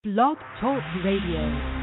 Blog Talk Radio.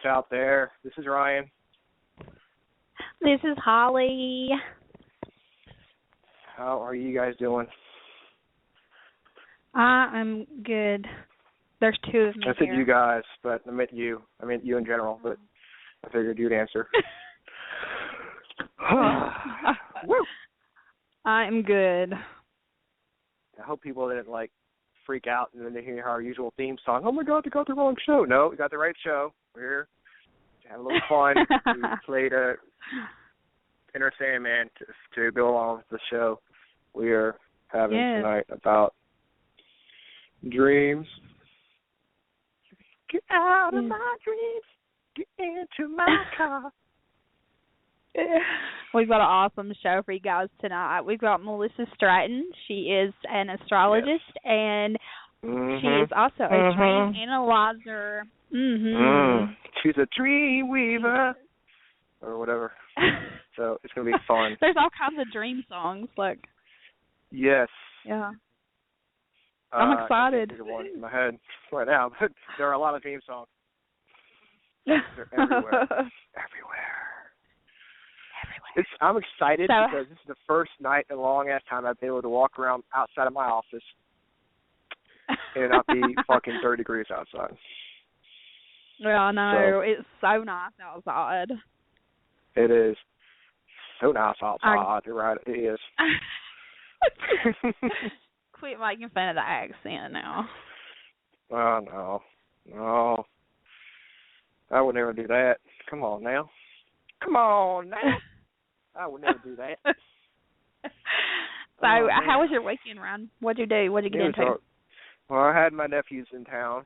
Out there. This is Ryan. This is Holly. How are you guys doing? I'm good. There's two of me I said here. you guys, but I meant you. I meant you in general, but I figured you'd answer. Woo! I'm good. I hope people didn't freak out and then they hear our usual theme song. Oh my God, they got the wrong show. No, we got the right show. We're here to have a little fun. We played a Inner Sandman to go along with the show we are having tonight about dreams. Get out of my dreams. Get into my car. We've got an awesome show for you guys tonight. We've got Melissa Stratton. She is an astrologist, and she is also a dream analyzer. She's a dream weaver, or whatever. So it's going to be fun. There's all kinds of dream songs. Like. Yes. Yeah. I'm excited. I can't think of one in my head right now, but there are a lot of theme songs. They're everywhere. Everywhere. I'm excited because this is the first night in a long-ass time I've been able to walk around outside of my office and not be fucking 30 degrees outside. Yeah, I know. It's so nice outside. It is so nice outside. You're right, it is. Quit making fun of the accent now. Oh, no. I would never do that. Come on now. I would never do that. So, how was your weekend, Ryan? What'd you do? What'd you get into? Well, I had my nephews in town.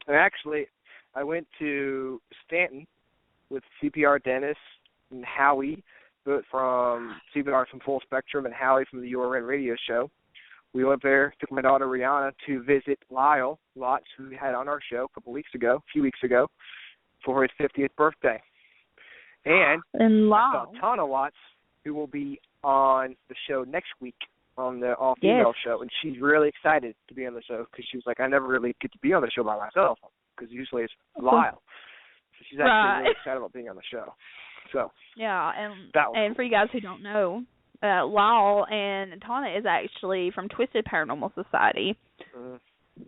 Actually, I went to Stanton with CPR Dennis and Howie, both from CPR from Full Spectrum and Howie from the URN radio show. We went there, took my daughter Rihanna to visit Lyle Lotz, who we had on our show a few weeks ago, for his 50th birthday. And I saw Tana Watts, who will be on the show next week on the all-female show, and she's really excited to be on the show because she was like, I never really get to be on the show by myself because usually it's Lyle. So she's actually really excited about being on the show. So yeah, and for you guys who don't know, Lyle and Tana is actually from Twisted Paranormal Society.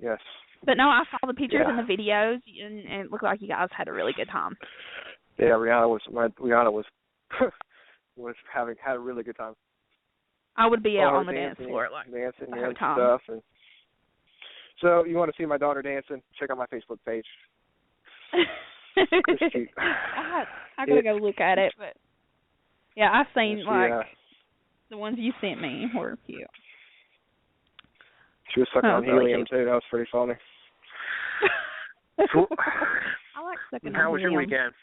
Yes. But no, I saw the pictures and the videos, and it looked like you guys had a really good time. Yeah, Rihanna was had a really good time. I would be out on the dance floor, like dancing and stuff. And so, you want to see my daughter dancing? Check out my Facebook page. It's cute. I gotta go look at it, but yeah, I've seen the ones you sent me were cute. She was sucking on helium too. That was pretty funny. Cool. I like sucking on helium. How was your weekend?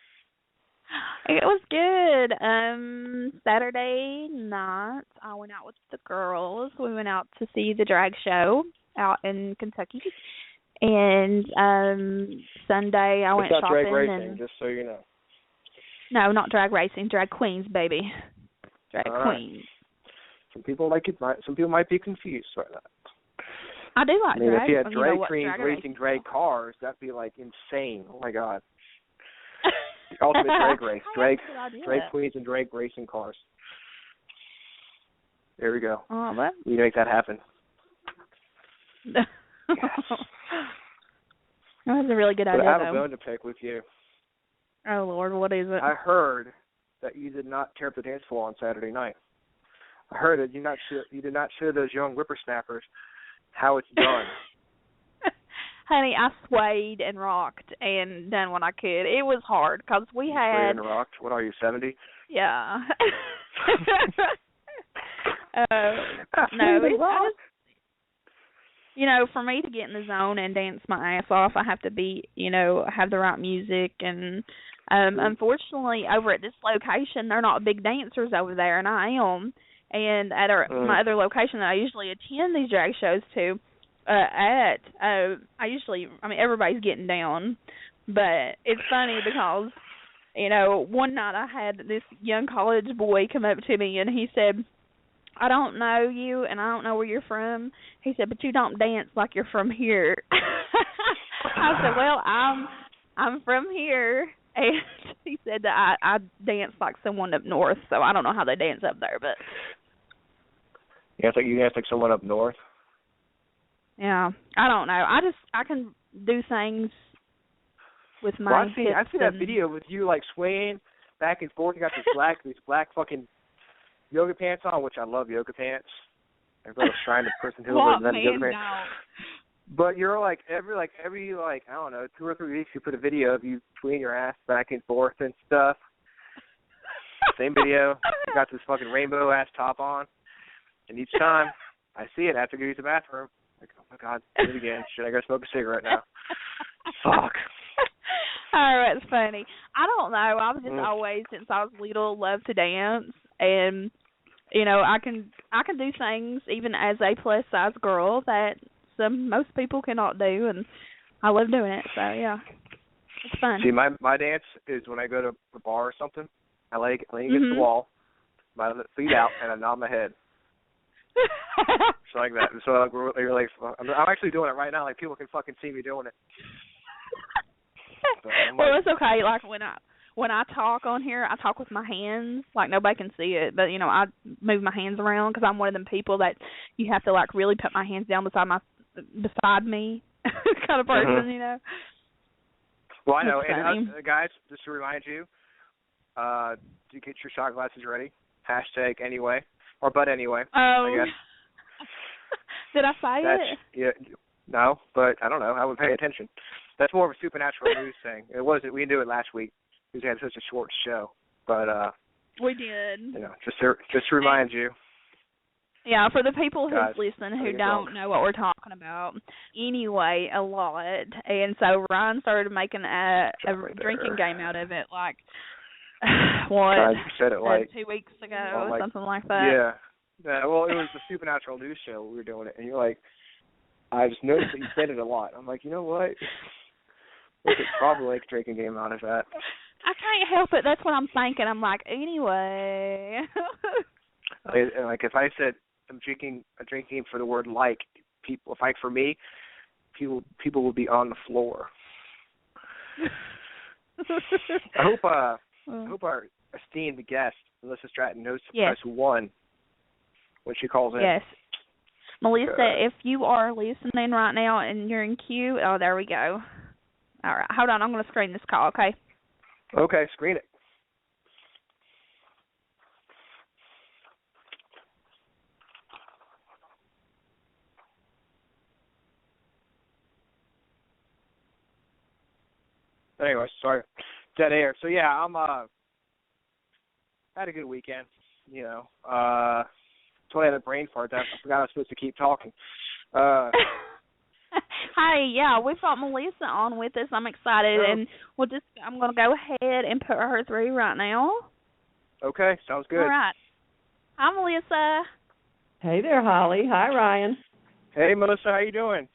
It was good. Saturday night, I went out with the girls. We went out to see the drag show out in Kentucky. And Sunday, I went shopping. Drag racing, just so you know. No, not drag racing. Drag queens, baby. Drag queens. Some people might be confused by that. I do like drag. If you had drag queens racing drag cars, that'd be like insane. Oh my God. The ultimate drag race. Drag queens and drag racing cars. There we go. Oh, what? We make that happen. Yes. That was a really good idea, I have a bone to pick with you. Oh, Lord, what is it? I heard that you did not tear up the dance floor on Saturday night. I heard that you did not show those young whippersnappers how it's done. Honey, I swayed and rocked and done what I could. It was hard because we had... Swayed and rocked? What are you, 70? Yeah. No, it's you know, for me to get in the zone and dance my ass off, I have to be, have the right music. And unfortunately, over at this location, they're not big dancers over there, and I am. And at my other location that I usually attend these drag shows to, everybody's getting down. But it's funny because, one night I had this young college boy come up to me, and he said, I don't know you, and I don't know where you're from. He said, but you don't dance like you're from here. I said, well, I'm from here. And he said that I dance like someone up north, so I don't know how they dance up there. But you dance like someone up north? Yeah, I don't know. I can do things with my hips. I see that video with you, like, swaying back and forth. You got these black fucking yoga pants on, which I love yoga pants. Everybody's trying to person who was in yoga pants. No. But you're like every I don't know, 2 or 3 weeks you put a video of you tweening your ass back and forth and stuff. Same video. You got this fucking rainbow ass top on, and each time I see it, I have to go use the bathroom. Like, oh my God, do it again. Should I go smoke a cigarette now? Fuck. Oh, that's funny. I don't know. I've just always, since I was little, loved to dance, and I can do things even as a plus size girl that most people cannot do, and I love doing it. So yeah, it's fun. See, my dance is when I go to the bar or something, I lay against the wall, my feet out, and I nod my head. Just like that. So like, I'm actually doing it right now. Like people can fucking see me doing it. So well, it's okay. Like when I talk on here, I talk with my hands. Like nobody can see it, but you know I move my hands around because I'm one of them people that you have to like really put my hands down beside me kind of person, you know. Well, I know. And guys, just to remind you, to get your shot glasses ready. # anyway. Or but anyway, I guess. Did I say it? Yeah, no, but I don't know. I would pay attention. That's more of a supernatural news thing. It wasn't. We didn't do it last week because we had such a short show. But we did. You know, just to remind you. Yeah, for the people guys, who listen who don't know what we're talking about, anyway, a lot. And so Ryan started making a drinking game out of it, like what? God, you said it like 2 weeks ago or something like that. Yeah. Well, it was the supernatural news show we were doing it, and you're like, I just noticed that you said it a lot. I'm like, you know what? We could probably make a drinking game out of that. I can't help it. That's what I'm thinking. I'm like, anyway. Like if I said I'm drinking a drinking game for the word like, people, if like for me, people would be on the floor. I hope our esteemed guest, Melissa Stratton, knows to press 1 when she calls in. Yes. Melissa, if you are listening right now and you're in queue, oh, there we go. All right. Hold on. I'm going to screen this call, okay? Okay, screen it. Anyway, sorry, dead air. So yeah, had a good weekend. You know, until I had a brain fart. I forgot I was supposed to keep talking. Hi, yeah, we've got Melissa on with us. I'm excited, and I'm going to go ahead and put her through right now. Okay, sounds good. All right. Hi, Melissa. Hey there, Holly. Hi, Ryan. Hey, Melissa. How you doing?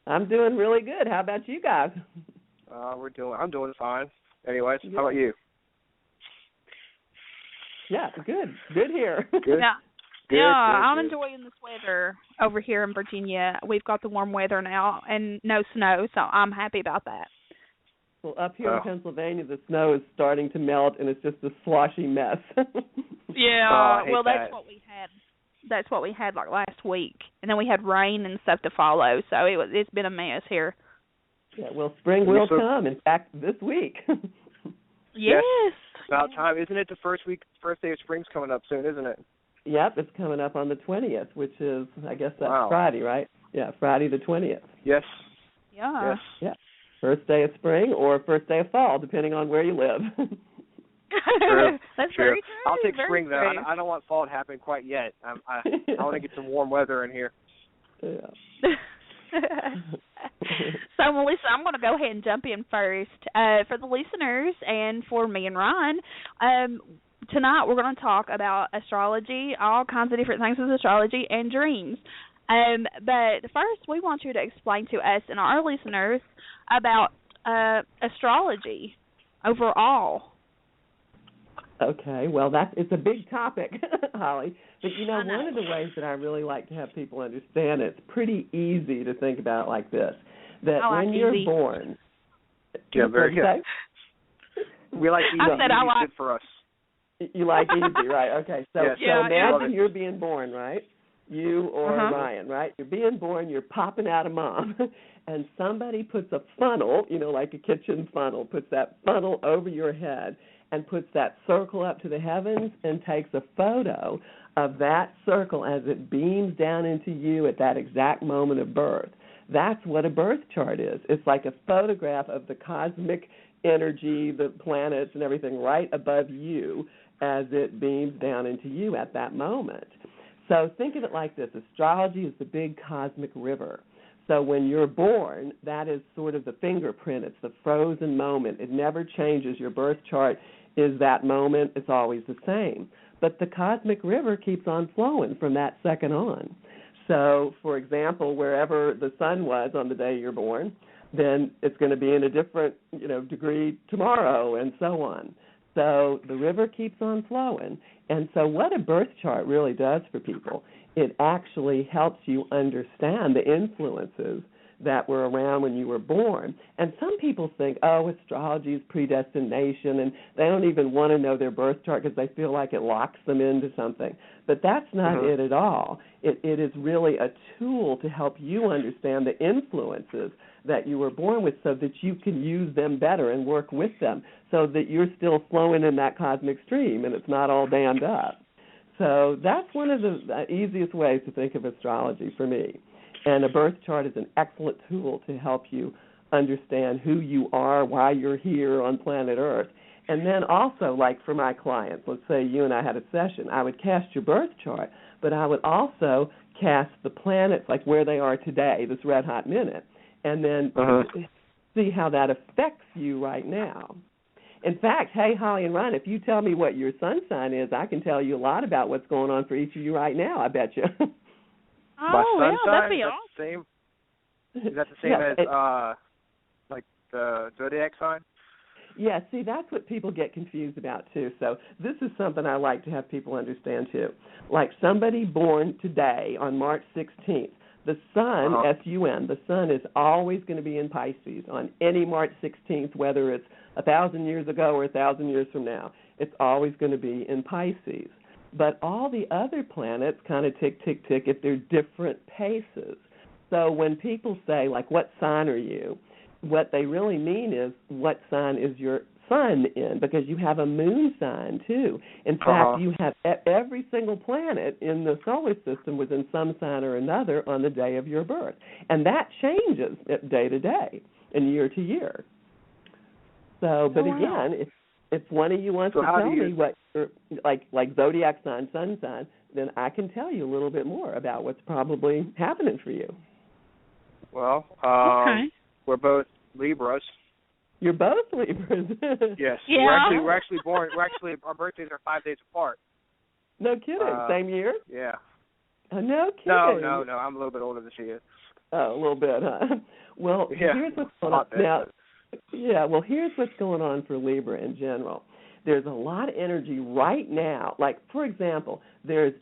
I'm doing really good. How about you guys? I'm doing fine. Anyways, How about you? Yeah, good. Good here. Good. Good, I'm enjoying this weather over here in Virginia. We've got the warm weather now and no snow, so I'm happy about that. Well, up here in Pennsylvania, the snow is starting to melt, and it's just a sloshy mess. Yeah, that's what we had. That's what we had like last week, and then we had rain and stuff to follow. So it's been a mess here. Yeah, well, spring will come. In fact, this week. Yes. About time, isn't it? The first day of spring's coming up soon, isn't it? Yep, it's coming up on the 20th, which is, I guess that's Friday, right? Yeah, Friday the 20th. Yes. Yeah. Yes. Yeah. First day of spring or first day of fall, depending on where you live. True. That's very true. I'll take very spring, though. true. I don't want fall to happen quite yet. I want to get some warm weather in here. Yeah. So, Melissa, I'm going to go ahead and jump in first. For the listeners and for me and Ryan, tonight we're going to talk about astrology, all kinds of different things with astrology and dreams. But first, we want you to explain to us and our listeners about astrology overall. Okay, well, it's a big topic, Holly. But, one of the ways that I really like to have people understand it's pretty easy to think about it like this, that when you're born... Yeah, very good. We like easy. I said I like... good for us. You like easy, right? Okay, so imagine you're being born, right? You or Ryan, right? You're being born, you're popping out of mom, and somebody puts a funnel, like a kitchen funnel, puts that funnel over your head and puts that circle up to the heavens and takes a photo of that circle as it beams down into you at that exact moment of birth. That's what a birth chart is. It's like a photograph of the cosmic energy, the planets and everything right above you as it beams down into you at that moment. So think of it like this. Astrology is the big cosmic river. So when you're born, that is sort of the fingerprint. It's the frozen moment. It never changes. Your birth chart is that moment. It's always the same. But the cosmic river keeps on flowing from that second on. So, for example, wherever the sun was on the day you're born, then it's going to be in a different, degree tomorrow and so on. So the river keeps on flowing. And so what a birth chart really does for people, it actually helps you understand the influences that were around when you were born. And some people think, oh, astrology is predestination, and they don't even want to know their birth chart because they feel like it locks them into something. But that's not it at all. It is really a tool to help you understand the influences that you were born with so that you can use them better and work with them so that you're still flowing in that cosmic stream and it's not all dammed up. So that's one of the easiest ways to think of astrology for me. And a birth chart is an excellent tool to help you understand who you are, why you're here on planet Earth. And then also, like for my clients, let's say you and I had a session, I would cast your birth chart, but I would also cast the planets, like where they are today, this red hot minute, and then see how that affects you right now. In fact, hey, Holly and Ron, if you tell me what your sun sign is, I can tell you a lot about what's going on for each of you right now, I bet you. Oh, yeah, that'd be awesome. Is that the same as like the zodiac sign? Yeah, see, that's what people get confused about, too. So this is something I like to have people understand, too. Like somebody born today on March 16th, the sun, S-U-N, the sun is always going to be in Pisces on any March 16th, whether it's 1,000 years ago or 1,000 years from now. It's always going to be in Pisces. But all the other planets kind of tick, tick, tick at their different paces. So when people say, like, what sign are you, what they really mean is what sign is your sun in, because you have a moon sign, too. In fact, you have every single planet in the solar system was in some sign or another on the day of your birth. And that changes day to day and year to year. So, but again, if one of you wants to tell me what your, like zodiac sign, sun sign, then I can tell you a little bit more about what's probably happening for you. Well, we're both Libras. You're both Libras. Yes. Yeah. We're actually born. Our birthdays are 5 days apart. No kidding. Same year? Yeah. No kidding. No. I'm a little bit older than she is. Oh, a little bit, huh? Well, here's what's going on now. Yeah, well, here's what's going on for Libra in general. There's a lot of energy right now. Like, for example,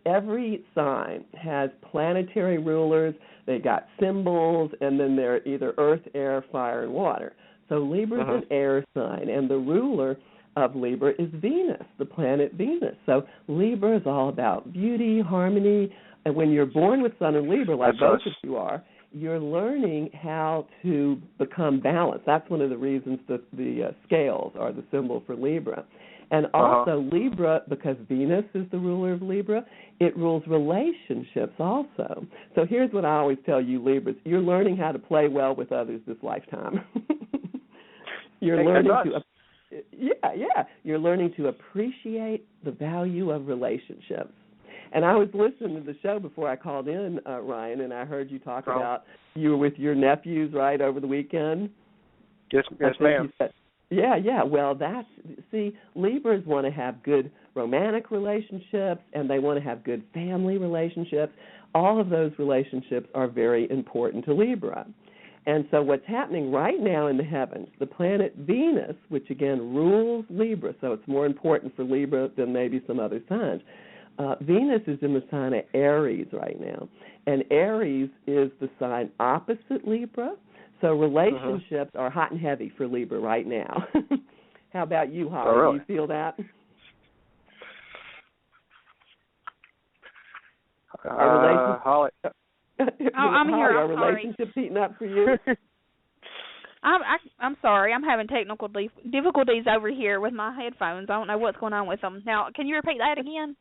every sign has planetary rulers, they got symbols, and then they're either earth, air, fire, and water. So Libra's an air sign, and the ruler of Libra is Venus, the planet Venus. So Libra is all about beauty, harmony, and when you're born with Sun in Libra, like both of you are, you're learning how to become balanced. That's one of the reasons that the scales are the symbol for Libra. And also Libra, because Venus is the ruler of Libra, it rules relationships also. So here's what I always tell you Libras. You're learning how to play well with others this lifetime. You're learning You're learning to appreciate the value of relationships. And I was listening to the show before I called in, Ryan, and I heard you talk about you were with your nephews, right, over the weekend? Yes, ma'am. Yeah. Well, Libras want to have good romantic relationships, and they want to have good family relationships. All of those relationships are very important to Libra. And so what's happening right now in the heavens, the planet Venus, which again rules Libra, so it's more important for Libra than maybe some other signs. Venus is in the sign of Aries right now, and Aries is the sign opposite Libra, so relationships are hot and heavy for Libra right now. How about you, Holly? Oh, really? Do you feel that? Holly. I'm here. Are relationships heating up for you? I'm sorry. I'm having technical difficulties over here with my headphones. I don't know what's going on with them. Now, can you repeat that again?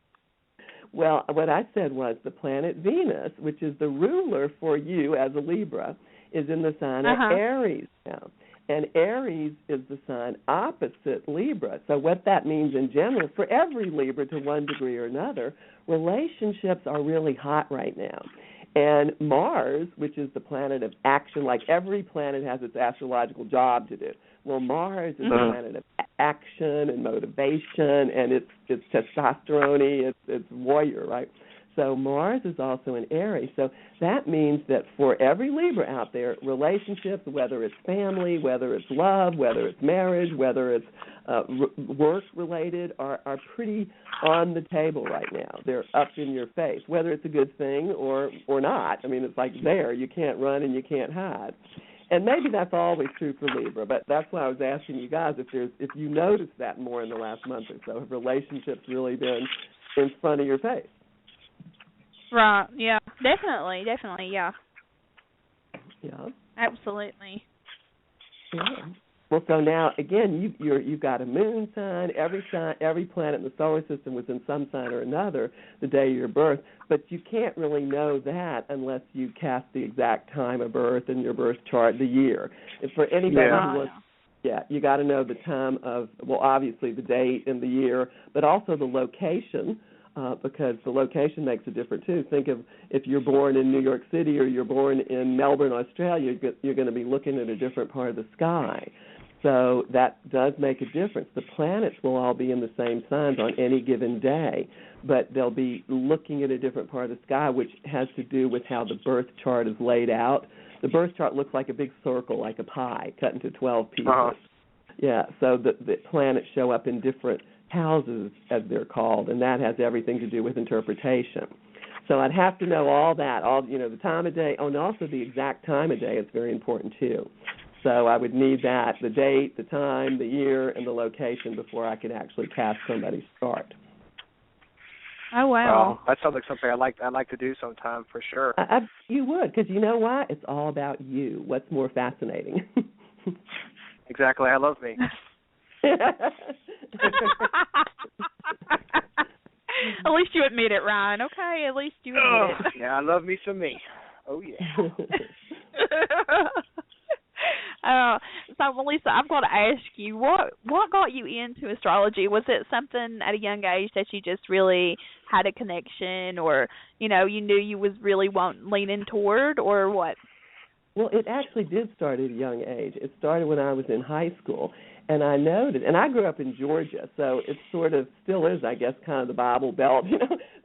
Well, what I said was the planet Venus, which is the ruler for you as a Libra, is in the sign of Aries now. And Aries is the sign opposite Libra. So what that means in general, for every Libra to one degree or another, relationships are really hot right now. And Mars, which is the planet of action, like every planet has its astrological job to do. Well, Mars is the planet of action and motivation, and it's testosterone-y, it's warrior, right? So Mars is also in Aries. So that means that for every Libra out there, relationships, whether it's family, whether it's love, whether it's marriage, whether it's work-related, are pretty on the table right now. They're up in your face, whether it's a good thing or not. I mean, it's like there. You can't run and you can't hide. And maybe that's always true for Libra, but that's why I was asking you guys if you noticed that more in the last month or so. Have relationships really been in front of your face? Right. Yeah. Definitely. Yeah. Yeah. Absolutely. Yeah. Well, so now again, you've got a moon sign. Every planet in the solar system was in some sign or another the day of your birth, but you can't really know that unless you cast the exact time of birth in your birth chart, the year. And for anybody who wants, you got to know the time of, well, obviously the date and the year, but also the location. Because the location makes a difference too. Think of if you're born in New York City or you're born in Melbourne, Australia, you're going to be looking at a different part of the sky. So that does make a difference. The planets will all be in the same signs on any given day, but they'll be looking at a different part of the sky, which has to do with how the birth chart is laid out. The birth chart looks like a big circle, like a pie, cut into 12 pieces. Yeah, so the planets show up in different houses, as they're called, and that has everything to do with interpretation. So I'd have to know all that, the time of day, and also the exact time of day is very important too. So I would need that, the date, the time, the year, and the location before I could actually cast somebody's chart. Oh, wow. That sounds like something I'd like to do sometime for sure. You would, because you know what? It's all about you. What's more fascinating? Exactly. I love me. At least you admit it, Ryan. Okay, at least you admit it. Yeah, I love me some me. Oh, yeah. So, Melissa, I've got to ask you, what got you into astrology? Was it something at a young age that you just really had a connection, or, you knew you was really leaning toward, or what? Well, it actually did start at a young age. It started when I was in high school. And I noted, and I grew up in Georgia, so it sort of still is, I guess, kind of the Bible Belt,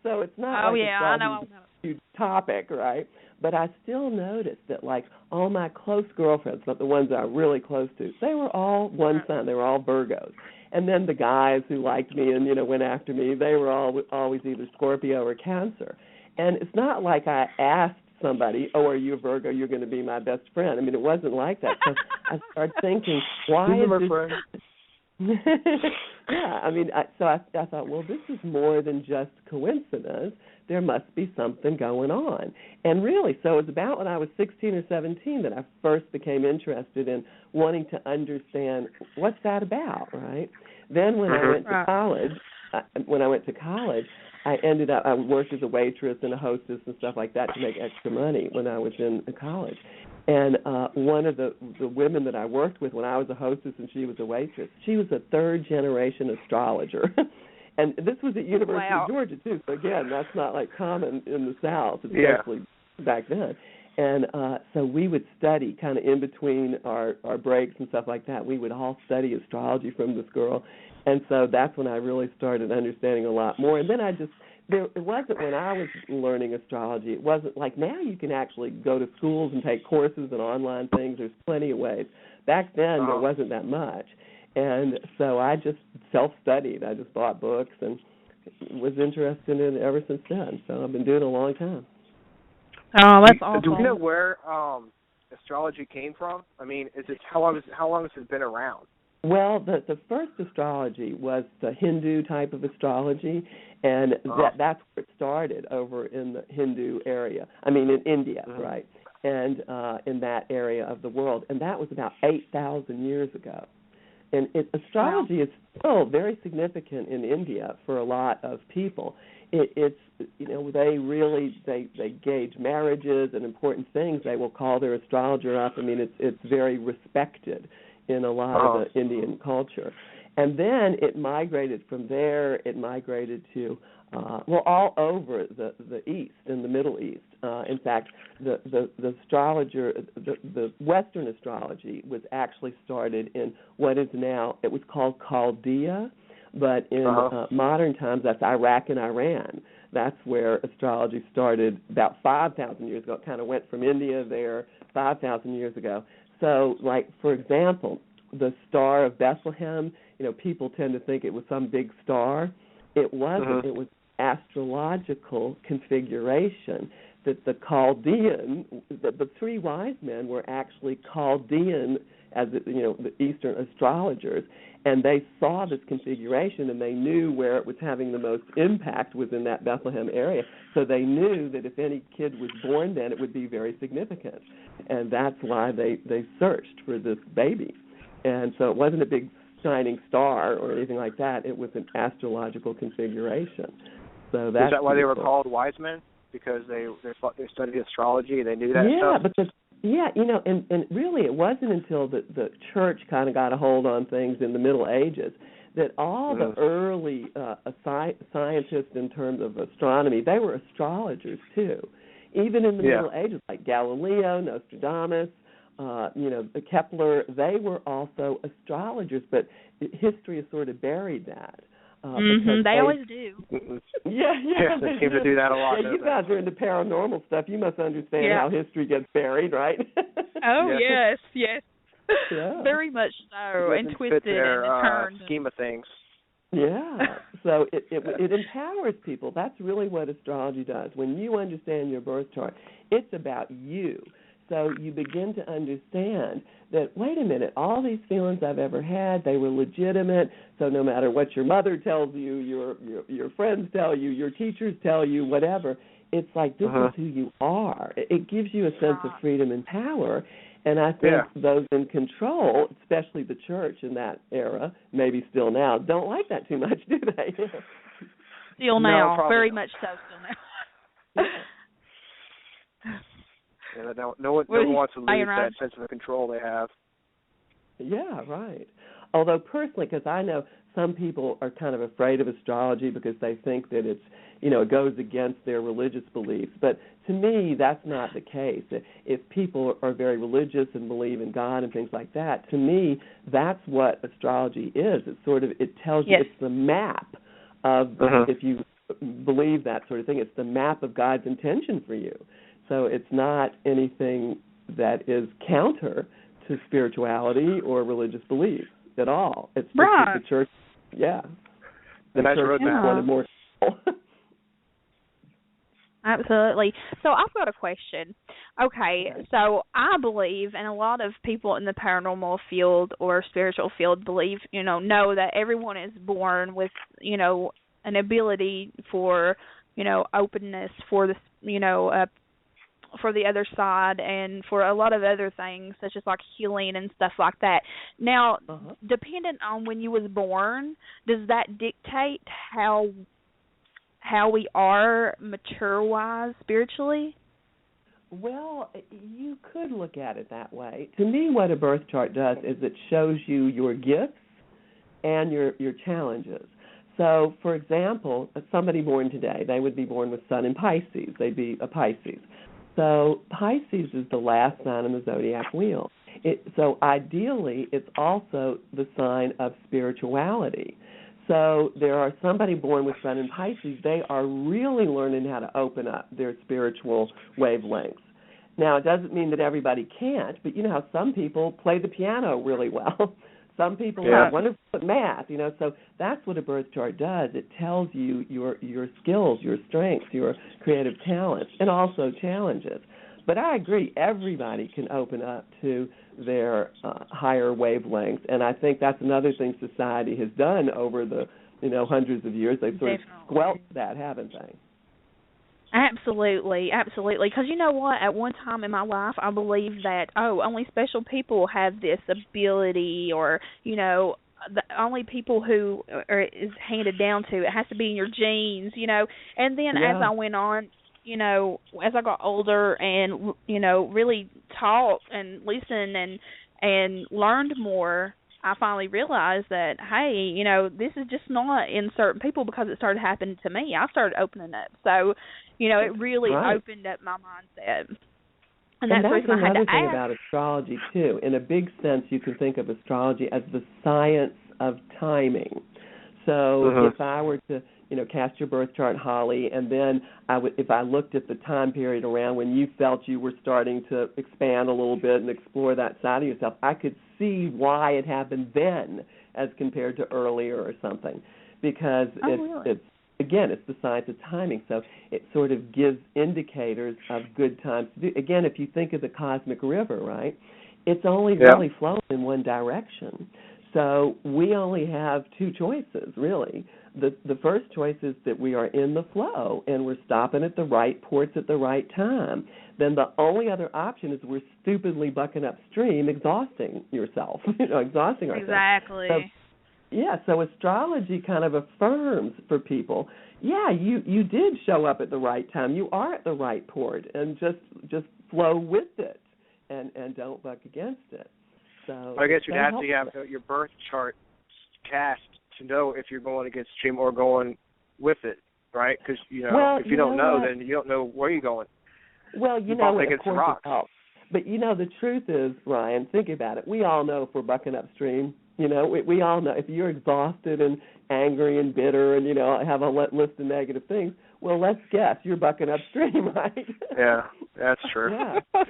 So it's not a huge topic, right? But I still noticed that, like, all my close girlfriends, not the ones that I'm really close to, they were all one sign. They were all Virgos. And then the guys who liked me and, went after me, they were always either Scorpio or Cancer. And it's not like I asked somebody, are you a Virgo? You're going to be my best friend. I mean, it wasn't like that. So I started thinking, why is this? Yeah, I mean, I thought, well, this is more than just coincidence. There must be something going on. And really, so it was about when I was 16 or 17 that I first became interested in wanting to understand what's that about, right? Then when I went to college, I worked as a waitress and a hostess and stuff like that to make extra money when I was in college. And one of the women that I worked with when I was a hostess and she was a waitress, she was a third-generation astrologer. And this was at University of Georgia, too. So, again, that's not, like, common in the South, especially back then. And so we would study kind of in between our breaks and stuff like that. We would all study astrology from this girl. And so that's when I really started understanding a lot more. And then it wasn't when I was learning astrology. It wasn't like now you can actually go to schools and take courses and online things. There's plenty of ways. Back then, there wasn't that much. And so I just self-studied. I just bought books and was interested in it ever since then. So I've been doing it a long time. Oh, that's awesome. Do you know where astrology came from? I mean, how long has it been around? Well, the first astrology was the Hindu type of astrology, and that's where it started, over in the Hindu area. I mean, in India, right? And in that area of the world. And that was about 8,000 years ago. And astrology is still very significant in India for a lot of people. It's they gauge marriages and important things. They will call their astrologer up. I mean, it's very respected in a lot of the Indian culture. And then it migrated from there. It migrated to, all over the East, in the Middle East. In fact, the astrologer, the Western astrology was actually started in what is now, it was called Chaldea, but in modern times that's Iraq and Iran. That's where astrology started about 5,000 years ago. It kind of went from India there 5,000 years ago. So, like, for example, the Star of Bethlehem, people tend to think it was some big star. It wasn't. It was astrological configuration that the Chaldean, the three wise men were actually Chaldean, as the Eastern astrologers, and they saw this configuration and they knew where it was having the most impact was in that Bethlehem area. So they knew that if any kid was born then, it would be very significant, and that's why they searched for this baby. And so it wasn't a big shining star or anything like that. It was an astrological configuration. So that's is that why they were called wise men? Because they studied astrology and they knew that stuff? And really it wasn't until the church kind of got a hold on things in the Middle Ages that all the early scientists in terms of astronomy, they were astrologers too. Even in the Middle Ages, like Galileo, Nostradamus, Kepler, they were also astrologers, but history has sort of buried that. They always do. They seem to do that a lot. Yeah, you guys are into paranormal stuff. You must understand how history gets buried, right? Yes. Yeah. Very much so, and twisted their, and turned. Scheme of things. Yeah. So it empowers people. That's really what astrology does. When you understand your birth chart, it's about you. So you begin to understand that, wait a minute, all these feelings I've ever had, they were legitimate. So no matter what your mother tells you, your friends tell you, your teachers tell you, whatever, it's like this is who you are. It gives you a sense of freedom and power. And I think those in control, especially the church in that era, maybe still now, don't like that too much, do they? Still now, very much so still now. No one wants to lose that sense of control they have. Yeah, right. Although personally, because I know some people are kind of afraid of astrology because they think that it's, it goes against their religious beliefs. But to me, that's not the case. If people are very religious and believe in God and things like that, to me, that's what astrology is. It tells you it's the map of, if you believe that sort of thing, it's the map of God's intention for you. So it's not anything that is counter to spirituality or religious beliefs at all. It's just that the church, the church wanted more. Absolutely. So I've got a question. Okay, so I believe, and a lot of people in the paranormal field or spiritual field believe, know that everyone is born with, an ability for, openness for the, for the other side and for a lot of other things such as like healing and stuff like that. Now, dependent on when you was born, does that dictate how we are mature-wise spiritually? Well, you could look at it that way. To me, what a birth chart does is it shows you your gifts and your challenges. So, for example, somebody born today, they would be born with Sun in Pisces. They'd be a Pisces. So Pisces is the last sign on the zodiac wheel. So ideally, it's also the sign of spirituality. So there are somebody born with Sun in Pisces, they are really learning how to open up their spiritual wavelengths. Now, it doesn't mean that everybody can't, but you know how some people play the piano really well. Some people are wonderful at math, so that's what a birth chart does. It tells you your skills, your strengths, your creative talents, and also challenges. But I agree, everybody can open up to their higher wavelengths, and I think that's another thing society has done over the hundreds of years. They've sort of squelched that, haven't they? Absolutely. Because you know what? At one time in my life, I believed that, only special people have this ability, or, the only people who is handed down to, it has to be in your genes, And then as I went on, as I got older and, really taught and listened and learned more, I finally realized that, hey, this is just not in certain people because it started happening to me. I started opening up. So, it really opened up my mindset. And that's another thing about astrology, too. In a big sense, you can think of astrology as the science of timing. So if I were to cast your birth chart, Holly, and then if I looked at the time period around when you felt you were starting to expand a little bit and explore that side of yourself, I could see why it happened then as compared to earlier or something, because it's the science of timing, so it sort of gives indicators of good times to do. Again, if you think of the cosmic river, right, it's only really flowing in one direction. So we only have two choices, really. The first choice is that we are in the flow and we're stopping at the right ports at the right time. Then the only other option is we're stupidly bucking upstream, exhausting yourself, exhausting ourselves. Exactly. So astrology kind of affirms for people, you did show up at the right time. You are at the right port, and just flow with it and don't buck against it. So I guess you'd have to have your birth chart cast to know if you're going against stream or going with it, right? Because, if you don't know, then you don't know where you're going. Well, of course it helps. But, the truth is, Ryan, think about it. We all know if we're bucking upstream. We all know if you're exhausted and angry and bitter and, have a list of negative things, well, let's guess you're bucking upstream, right? Yeah, that's true.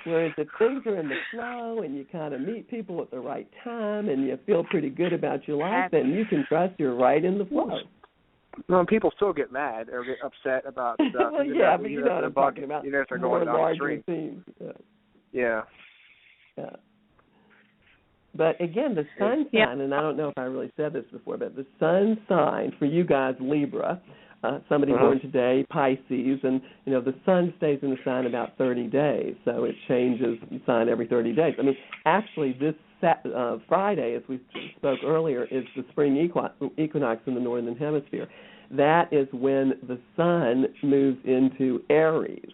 Whereas if things are in the flow and you kind of meet people at the right time and you feel pretty good about your life, then you can trust you're right in the flow. Well, people still get mad or get upset about stuff. Well, but you know what I'm talking about. If they're going downstream. Yeah. But again, the sun sign, and I don't know if I really said this before, but the sun sign for you guys, Libra, somebody born today, Pisces, and the sun stays in the sign about 30 days, so it changes the sign every 30 days. I mean, actually, this Friday, as we spoke earlier, is the spring equinox in the northern hemisphere. That is when the sun moves into Aries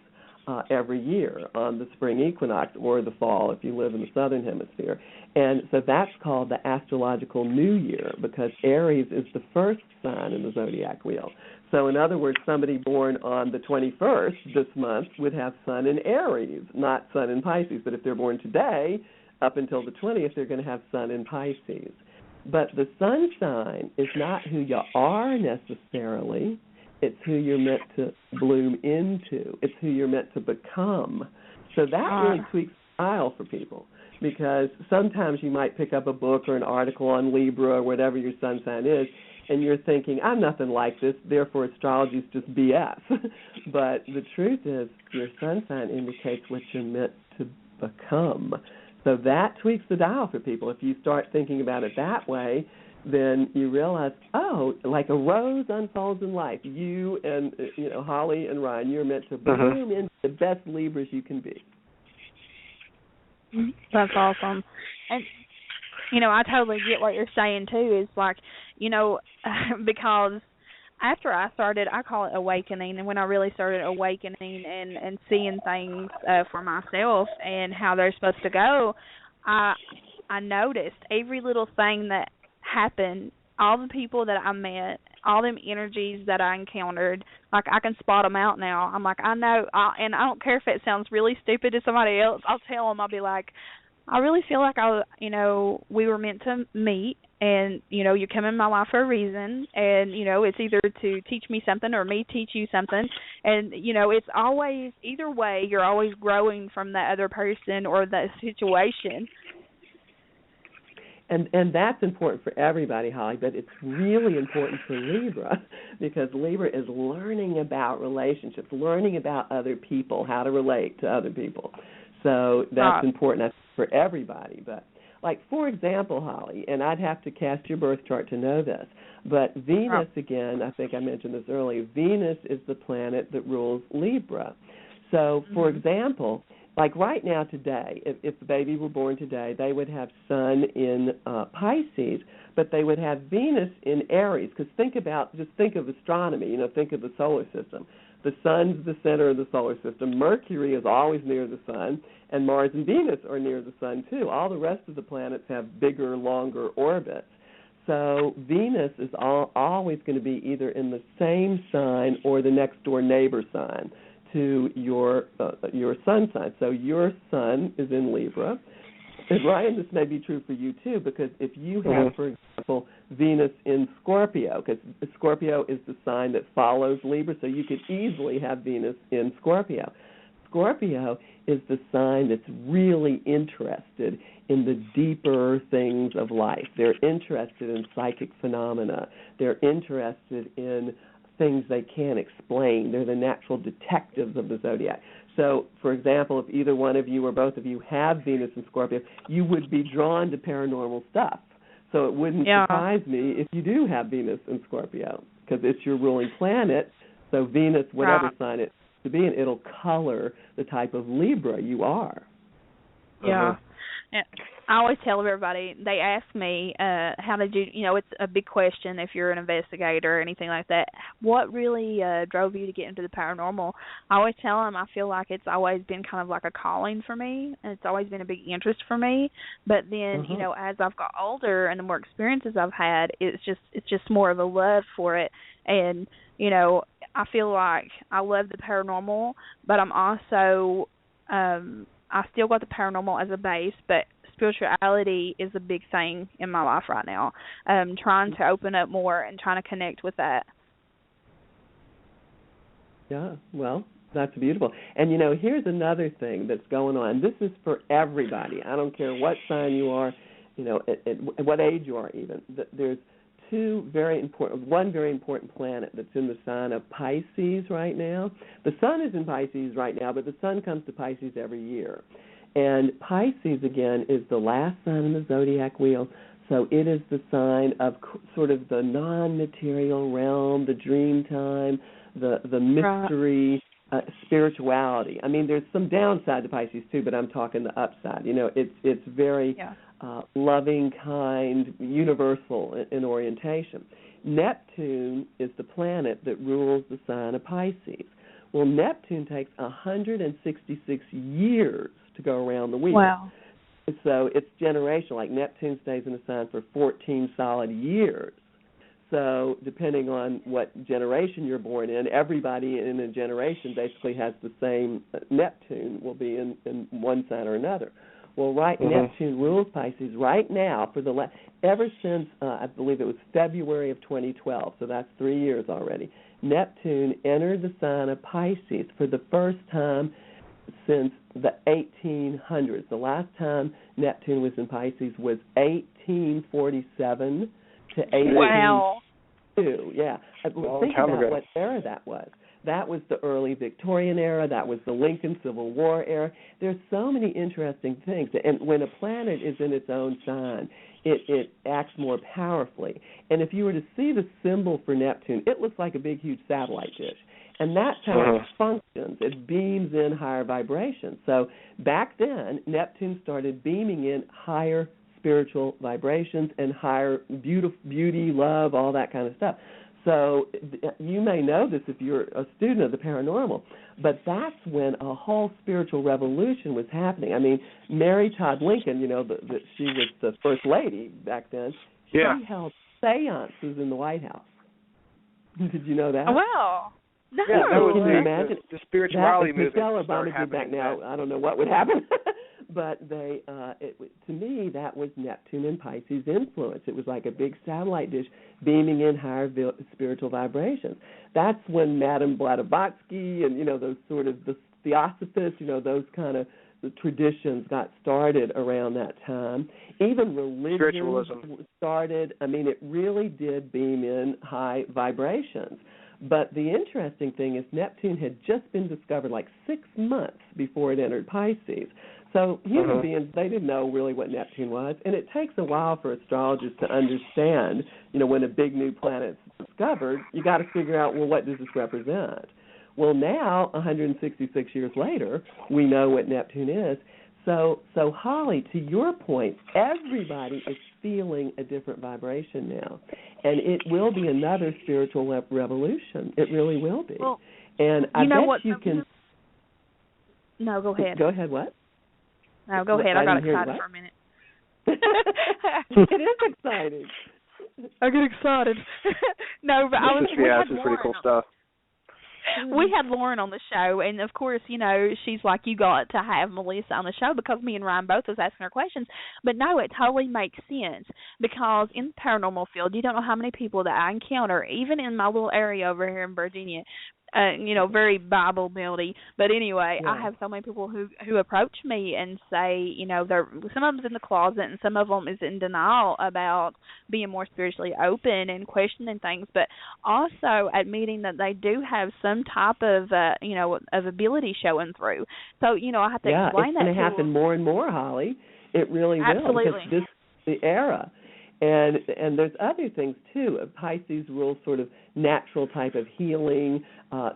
every year on the spring equinox, or the fall if you live in the southern hemisphere. And so that's called the astrological new year, because Aries is the first sign in the zodiac wheel. So in other words, somebody born on the 21st this month would have sun in Aries, not sun in Pisces. But if they're born today, up until the 20th, they're going to have sun in Pisces. But the sun sign is not who you are necessarily. It's who you're meant to bloom into. It's who you're meant to become. So that really tweaks the style for people, because sometimes you might pick up a book or an article on Libra or whatever your sun sign is, and you're thinking, I'm nothing like this, therefore astrology is just BS. But the truth is your sun sign indicates what you're meant to become. So that tweaks the dial for people. If you start thinking about it that way, then you realize, like a rose unfolds in life. You and, Holly and Ryan, you're meant to bloom into the best Libras you can be. That's awesome. And, I totally get what you're saying, too, is like, because after I started, I call it awakening, and when I really started awakening and seeing things for myself and how they're supposed to go, I noticed every little thing that happened, all the people that I met, all them energies that I encountered, like I can spot them out now. I'm like, I know, and I don't care if it sounds really stupid to somebody else. I'll tell them, I'll be like, I really feel like we were meant to meet, and you come in my life for a reason, and it's either to teach me something or me teach you something, and it's always either way. You're always growing from the other person or the situation. And that's important for everybody, Holly, but it's really important for Libra, because Libra is learning about relationships, learning about other people, how to relate to other people. So that's important for everybody. But, like, for example, Holly, and I'd have to cast your birth chart to know this, but Venus, again, I think I mentioned this earlier, Venus is the planet that rules Libra. So, for example, like right now today, if the baby were born today, they would have sun in Pisces, but they would have Venus in Aries. Because think of astronomy, think of the solar system. The sun's the center of the solar system. Mercury is always near the sun, and Mars and Venus are near the sun too. All the rest of the planets have bigger, longer orbits. So Venus is always going to be either in the same sign or the next door neighbor sign to your sun sign. So your sun is in Libra, And Ryan, this may be true for you too, because if you have, for example, Venus in Scorpio, because Scorpio is the sign that follows Libra, so you could easily have Venus in Scorpio. Scorpio is the sign that's really interested in the deeper things of life. They're interested in psychic phenomena. They're interested in things they can't explain. They're the natural detectives of the zodiac. So, for example, if either one of you or both of you have Venus in Scorpio, you would be drawn to paranormal stuff. So it wouldn't surprise me if you do have Venus in Scorpio, because it's your ruling planet. So Venus, whatever sign it's to be in, it'll color the type of Libra you are. Yeah. I always tell everybody, they ask me, how did you, it's a big question if you're an investigator or anything like that, what really drove you to get into the paranormal? I always tell them I feel like it's always been kind of like a calling for me, and it's always been a big interest for me, but then, as I've got older and the more experiences I've had, it's just more of a love for it, and, I feel like I love the paranormal, but I'm also, I still got the paranormal as a base, but spirituality is a big thing in my life right now. Trying to open up more and trying to connect with that. Yeah, well, that's beautiful. And, here's another thing that's going on. This is for everybody. I don't care what sign you are, at what age you are even. There's one very important planet that's in the sign of Pisces right now. The sun is in Pisces right now, but the sun comes to Pisces every year. And Pisces, again, is the last sign in the zodiac wheel, so it is the sign of sort of the non-material realm, the dream time, the mystery, spirituality. I mean, there's some downside to Pisces, too, but I'm talking the upside. It's very loving, kind, universal in orientation. Neptune is the planet that rules the sign of Pisces. Well, Neptune takes 166 years to go around the wheel. Wow. So it's generational. Like Neptune stays in the sign for 14 solid years. So depending on what generation you're born in, everybody in a generation basically has the same Neptune, will be in one sign or another. Well, Neptune rules Pisces right now ever since, I believe it was February of 2012, so that's 3 years already. Neptune entered the sign of Pisces for the first time since the 1800s. The last time Neptune was in Pisces was 1847 to 1802. Wow. Yeah. Think about what era that was. That was the early Victorian era. That was the Lincoln Civil War era. There's so many interesting things. And when a planet is in its own sign, it acts more powerfully. And if you were to see the symbol for Neptune, it looks like a big, huge satellite dish. And that's how it functions. It beams in higher vibrations. So back then, Neptune started beaming in higher spiritual vibrations and higher beauty, love, all that kind of stuff. So you may know this if you're a student of the paranormal, but that's when a whole spiritual revolution was happening. I mean, Mary Todd Lincoln, she was the first lady back then. She held seances in the White House. Did you know that? Oh, wow. No. Yeah, that was Can you imagine? The spirituality movement. Michelle Obama did that now. I don't know what would happen. But to me, that was Neptune and Pisces influence. It was like a big satellite dish beaming in higher spiritual vibrations. That's when Madame Blavatsky and, those sort of the Theosophists, those kind of the traditions got started around that time. Even religion started. I mean, it really did beam in high vibrations. But the interesting thing is Neptune had just been discovered like 6 months before it entered Pisces. So human beings, they didn't know really what Neptune was. And it takes a while for astrologers to understand, when a big new planet's discovered, you got to figure out, well, what does this represent? Well, now, 166 years later, we know what Neptune is. So Holly, to your point, everybody is feeling a different vibration now. And it will be another spiritual revolution. It really will be. Well, and I bet you can... No, go ahead. Go ahead, what? No, go ahead. I got excited for a minute. It is exciting. I get excited. No, but I was... this is pretty cool stuff. We had Lauren on the show, and of course, you know, she's like, you got to have Melissa on the show because me and Ryan both was asking her questions. But no, it totally makes sense because in the paranormal field, you don't know how many people that I encounter, even in my little area over here in Virginia. You know, very Bible buildy. But anyway, I have so many people who approach me and say, you know, they're some of them's in the closet and some of them is in denial about being more spiritually open and questioning things, but also admitting that they do have some type of, you know, of ability showing through. So, you know, I have to explain that to them. It's going to happen more and more, Holly. It really will. Absolutely. Because this is the era. And there's other things, too. Pisces rules sort of natural type of healing,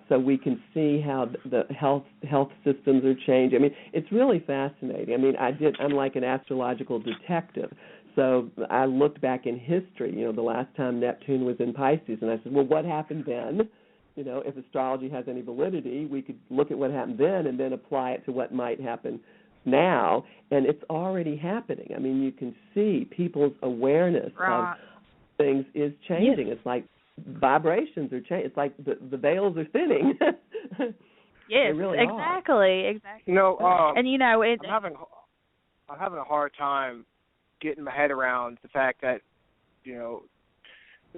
so we can see how the health systems are changing. I mean, it's really fascinating. I mean, I'm like an astrological detective. So I looked back in history, you know, the last time Neptune was in Pisces, and I said, well, what happened then? You know, if astrology has any validity, we could look at what happened then and then apply it to what might happen now, and it's already happening. I mean, you can see people's awareness of things is changing. Yes. It's like vibrations are changing. It's like the veils are thinning. Yes, really exactly, are. exactly. You know, and you know, I'm having a hard time getting my head around the fact that, you know,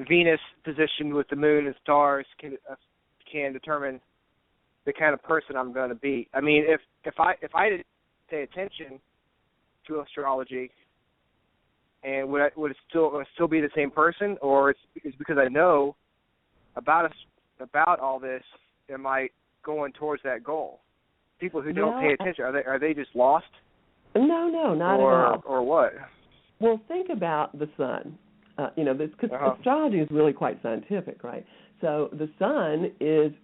Venus positioned with the moon and stars can determine the kind of person I'm going to be. I mean, if I did pay attention to astrology, and would it still be the same person, or it's because I know about all this, am I going towards that goal? People who don't pay attention, are they just lost? No, not at all. Or what? Well, think about the sun. You know, because astrology is really quite scientific, right? So the sun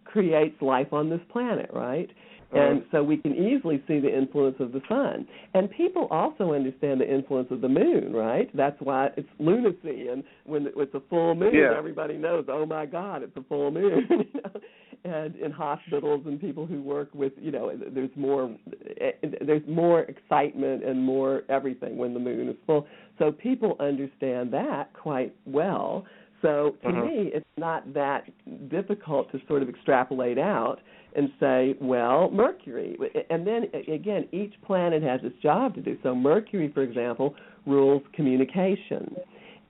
creates life on this planet, right? And so we can easily see the influence of the sun. And people also understand the influence of the moon, right? That's why it's lunacy. And when it's a full moon, everybody knows, oh, my God, it's a full moon. You know? And in hospitals and people who work with, you know, there's more excitement and more everything when the moon is full. So people understand that quite well. So to me, it's not that difficult to sort of extrapolate out and say, well, Mercury. And then, again, each planet has its job to do. So Mercury, for example, rules communication.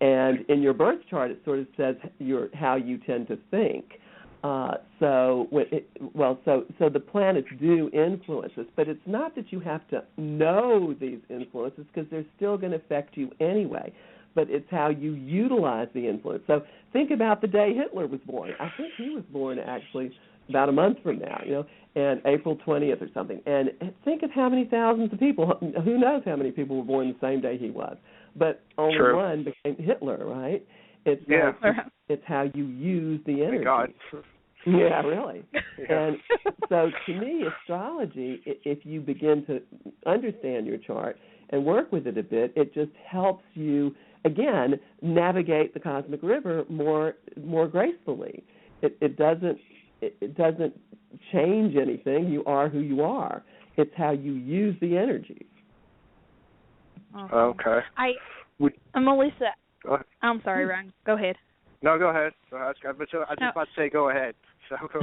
And in your birth chart, it sort of says how you tend to think. So the planets do influence us, but it's not that you have to know these influences because they're still going to affect you anyway. But it's how you utilize the influence. So think about the day Hitler was born. I think he was born actually about a month from now, you know, and April 20th or something. And think of how many thousands of people, who knows how many people were born the same day he was. But only one became Hitler, right? It's how you use the energy. God. Yeah, really. And so to me, astrology, if you begin to understand your chart and work with it a bit, it just helps you, again, navigate the cosmic river more gracefully. It doesn't change anything. You are who you are. It's how you use the energy. Okay. Melissa, I'm sorry, Ryan. Go ahead. No, go ahead. I was just about to say go ahead. So go.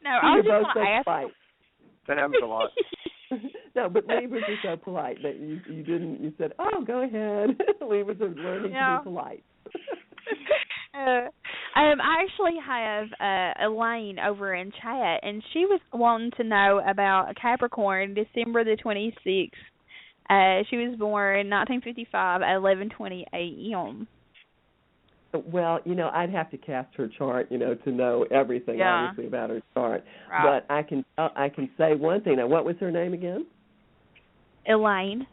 No, I was just going to ask. Polite. That happens a lot. No, but Libras are so polite that you didn't. You said, "Oh, go ahead." Libras are learning to be polite. I actually have Elaine over in chat, and she was wanting to know about Capricorn, December the 26th. She was born 1955 at 11:20 a.m. Well, you know, I'd have to cast her chart, you know, to know everything, obviously, about her chart. Right. But I can say one thing. Now, what was her name again? Elaine.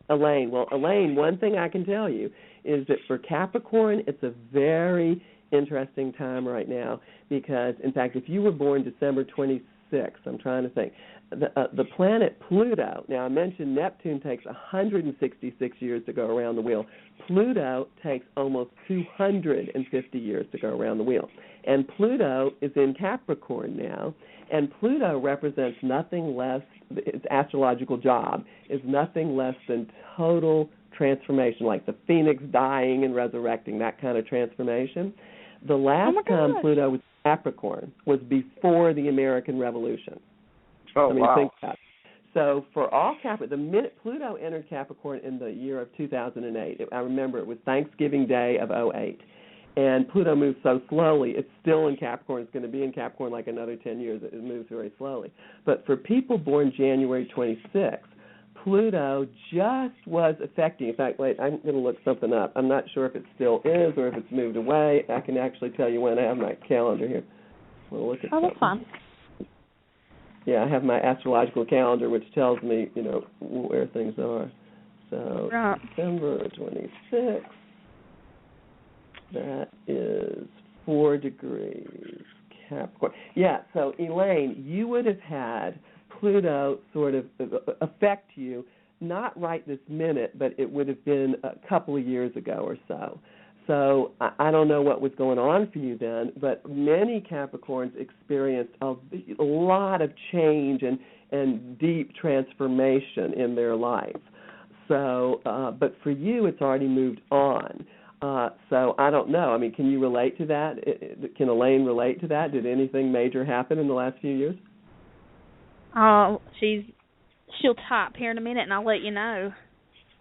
Elaine. Well, Elaine, one thing I can tell you is that for Capricorn, it's a very interesting time right now because, in fact, if you were born December 26th, I'm trying to think, the planet Pluto, now I mentioned Neptune takes 166 years to go around the wheel. Pluto takes almost 250 years to go around the wheel. And Pluto is in Capricorn now, and Pluto represents nothing less, its astrological job is nothing less than total transformation, like the phoenix dying and resurrecting, that kind of transformation. The last time Pluto was Capricorn was before the American Revolution. Oh, wow. Think about it. So for all Capricorn, the minute Pluto entered Capricorn in the year of 2008, I remember it was Thanksgiving Day of 2008, and Pluto moves so slowly, it's still in Capricorn. It's going to be in Capricorn like another 10 years. It moves very slowly. But for people born January 26th, Pluto just was affecting. In fact, wait, I'm going to look something up. I'm not sure if it still is or if it's moved away. I can actually tell you when. I have my calendar here. We'll look at that's fun. Yeah, I have my astrological calendar, which tells me, where things are. So December 26th, that is 4 degrees Capricorn. Yeah, so Elaine, you would have had Pluto sort of affect you, not right this minute, but it would have been a couple of years ago or so. So I don't know what was going on for you then, but many Capricorns experienced a lot of change and deep transformation in their life. So, but for you, it's already moved on. So I don't know. I mean, can you relate to that? Can Elaine relate to that? Did anything major happen in the last few years? She'll type here in a minute, and I'll let you know.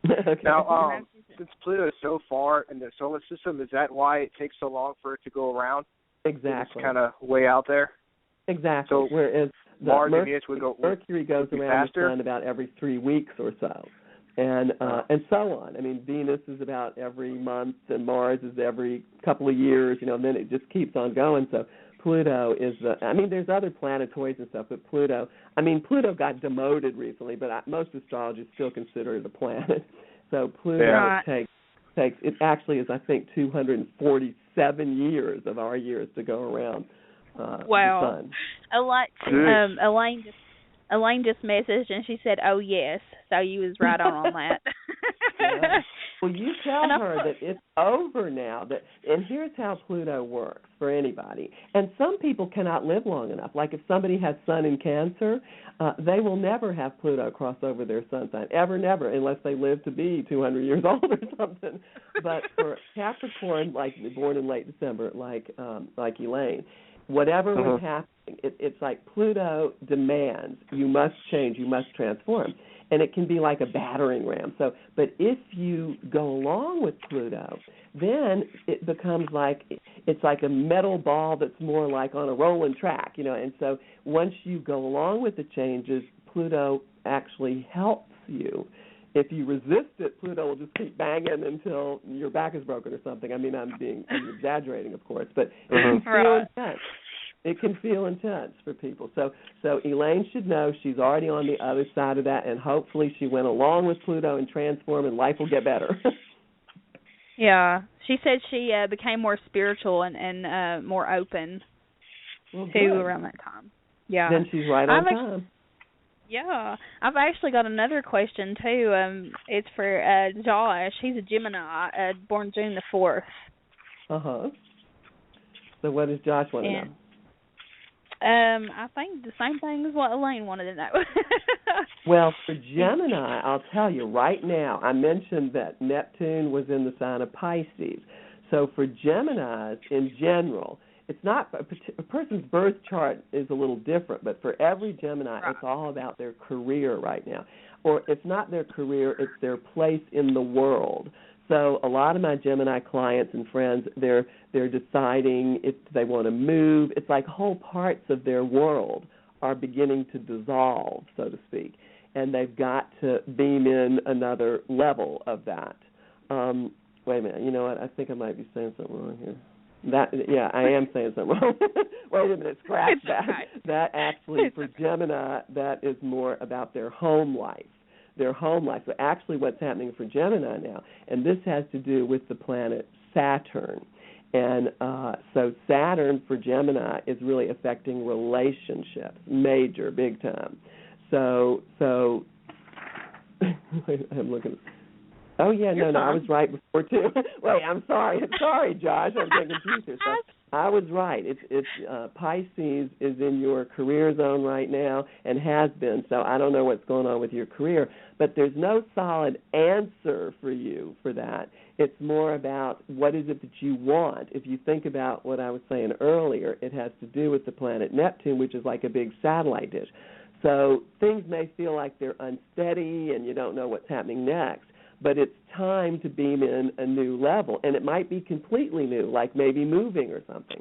Okay. Now, since Pluto is so far in the solar system, is that why it takes so long for it to go around? Exactly. It's kind of way out there. Exactly. So whereas Mercury goes around faster? the sun about every 3 weeks or so, and so on. I mean, Venus is about every month, and Mars is every couple of years. And then it just keeps on going. So Pluto is there's other planetoids and stuff, but Pluto got demoted recently, but most astrologers still consider it a planet. So Pluto takes it actually is, I think, 247 years of our years to go around the sun. Elaine just messaged and she said, "Oh yes," so you was right on that. Yeah. Well, you tell her that it's over now. And here's how Pluto works for anybody. And some people cannot live long enough. Like if somebody has Sun in Cancer, they will never have Pluto cross over their sun sign, ever, never, unless they live to be 200 years old or something. But for Capricorn, like born in late December, like Elaine, whatever was happening, it's like Pluto demands you must change, you must transform. And it can be like a battering ram. So, but if you go along with Pluto, then it becomes like it's like a metal ball that's more like on a rolling track, And so once you go along with the changes, Pluto actually helps you. If you resist it, Pluto will just keep banging until your back is broken or something. I mean, I'm exaggerating, of course, but it can feel intense. It can feel intense for people. So Elaine should know she's already on the other side of that, and hopefully she went along with Pluto and transformed, and life will get better. Yeah. She said she became more spiritual and more open around that time. Yeah. Then she's right on time. Yeah. I've actually got another question, too. It's for Josh. He's a Gemini, born June the 4th. Uh-huh. So what does Josh want to know? I think the same thing as what Elaine wanted to know. Well, for Gemini, I'll tell you right now, I mentioned that Neptune was in the sign of Pisces. So for Geminis in general, it's not a person's birth chart is a little different, but for every Gemini, it's all about their career right now. Or it's not their career, it's their place in the world. So a lot of my Gemini clients and friends, they're deciding if they want to move. It's like whole parts of their world are beginning to dissolve, so to speak, and they've got to beam in another level of that. Wait a minute. You know what? I think I might be saying something wrong here. I am saying something wrong. Wait a minute. Scratch that. That actually, for Gemini, that is more about their home life. Their home life. So actually what's happening for Gemini now, and this has to do with the planet Saturn. And so Saturn for Gemini is really affecting relationships, major, big time. So I'm looking. Oh, yeah, no, I was right before, too. Wait, I'm sorry, Josh. I'm getting confused here. So I was right. It's Pisces is in your career zone right now and has been. So I don't know what's going on with your career, but there's no solid answer for you for that. It's more about what is it that you want. If you think about what I was saying earlier, it has to do with the planet Neptune, which is like a big satellite dish. So things may feel like they're unsteady and you don't know what's happening next, but it's time to beam in a new level, and it might be completely new, like maybe moving or something.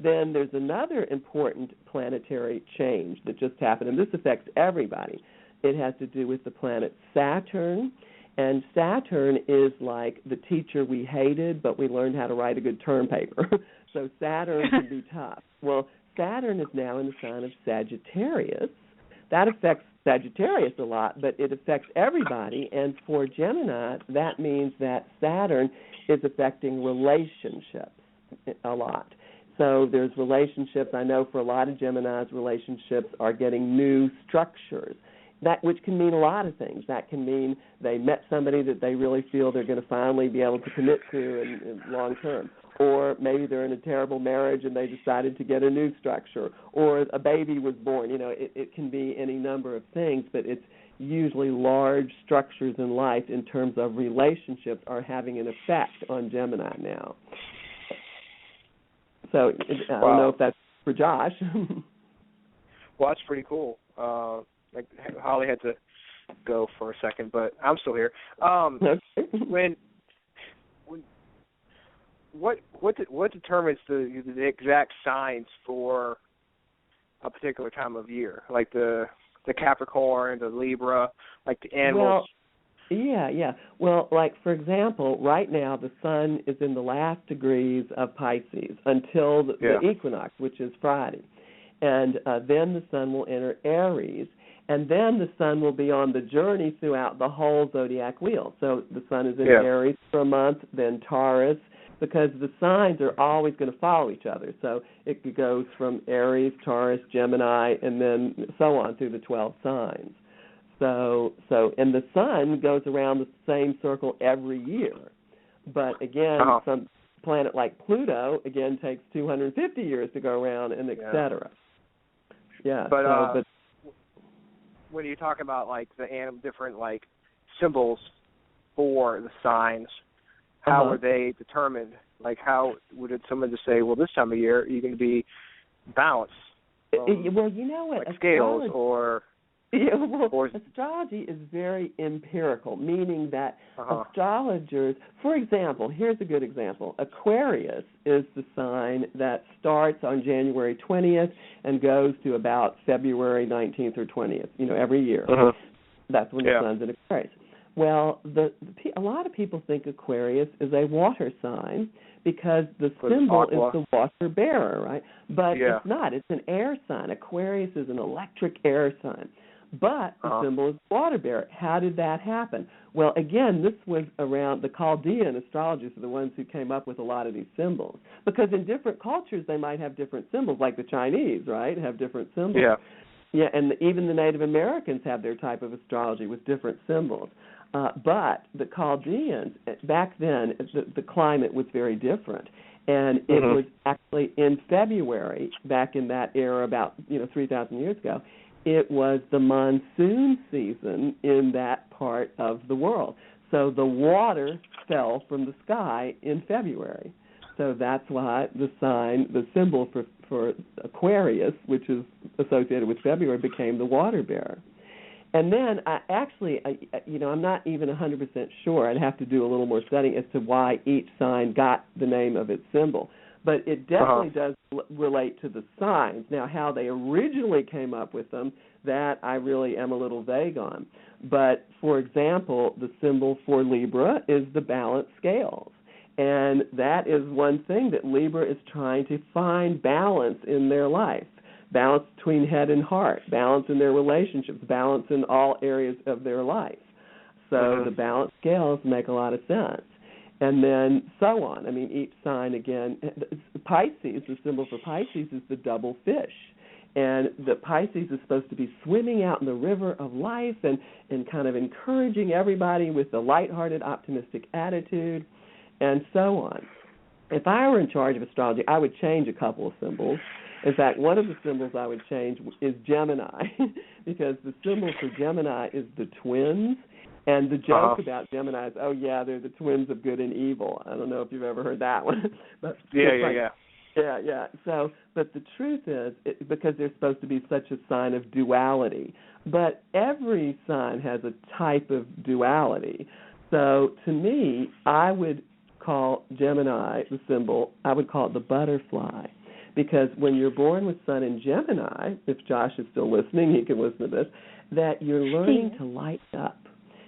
Then there's another important planetary change that just happened, and this affects everybody. It has to do with the planet Saturn, and Saturn is like the teacher we hated, but we learned how to write a good term paper. So Saturn can be tough. Well, Saturn is now in the sign of Sagittarius. That affects Sagittarius a lot, but it affects everybody. And for Gemini, that means that Saturn is affecting relationships a lot. So there's relationships. I know for a lot of Geminis, relationships are getting new structures, which can mean a lot of things. That can mean they met somebody that they really feel they're going to finally be able to commit to in long term. Or maybe they're in a terrible marriage and they decided to get a new structure, or a baby was born. It can be any number of things, but it's usually large structures in life in terms of relationships are having an effect on Gemini now. So I don't know if that's for Josh. Well, that's pretty cool. Like Holly had to go for a second, but I'm still here. What determines the exact signs for a particular time of year, like the Capricorn, the Libra, like the animals? Well, yeah. Well, like for example, right now the sun is in the last degrees of Pisces until the equinox, which is Friday, and then the sun will enter Aries. And then the sun will be on the journey throughout the whole zodiac wheel. So the sun is in Aries for a month, then Taurus, because the signs are always going to follow each other. So it goes from Aries, Taurus, Gemini, and then so on through the 12 signs. And the sun goes around the same circle every year. But again, some planet like Pluto, again, takes 250 years to go around, and et cetera. Yeah. But when you talk about like the different like symbols for the signs, how are they determined? Like, how would someone just say, well, this time of year you're going to be balanced? Well, you know what? Like scales or astrology is very empirical, meaning that astrologers, for example, here's a good example. Aquarius is the sign that starts on January 20th and goes to about February 19th or 20th, every year. That's when the sun's in Aquarius. Well, a lot of people think Aquarius is a water sign because the symbol is the water bearer, right? But it's not. It's an air sign. Aquarius is an electric air sign. But the symbol is water bearer. How did that happen? Well, again, this was around the Chaldean astrologers are the ones who came up with a lot of these symbols. Because in different cultures, they might have different symbols, like the Chinese, right, have different symbols. Yeah, and even the Native Americans have their type of astrology with different symbols. But the Chaldeans, back then, the climate was very different. And it was actually in February, back in that era about 3,000 years ago, it was the monsoon season in that part of the world. So the water fell from the sky in February. So that's why the symbol for Aquarius, which is associated with February, became the water bearer. And then I'm not even 100% sure. I'd have to do a little more studying as to why each sign got the name of its symbol. But it definitely does relate to the signs. Now, how they originally came up with them, that I really am a little vague on. But, for example, the symbol for Libra is the balanced scales. And that is one thing that Libra is trying to find balance in their life. Balance between head and heart, balance in their relationships, balance in all areas of their life. So the balanced scales make a lot of sense. And then so on. I mean, each sign, again, Pisces, the symbol for Pisces is the double fish. And the Pisces is supposed to be swimming out in the river of life and kind of encouraging everybody with a lighthearted, optimistic attitude, and so on. if I were in charge of astrology, I would change a couple of symbols. In fact, one of the symbols I would change is Gemini, because the symbol for Gemini is the twins. And the joke about Gemini is, oh, yeah, they're the twins of good and evil. I don't know if you've ever heard that one. But Yeah. So, but the truth is, because they're supposed to be such a sign of duality, but every sign has a type of duality. So to me, I would call Gemini, the symbol, I would call it the butterfly. Because when you're born with Sun in Gemini, if Josh is still listening, he can listen to this, that you're learning to light up.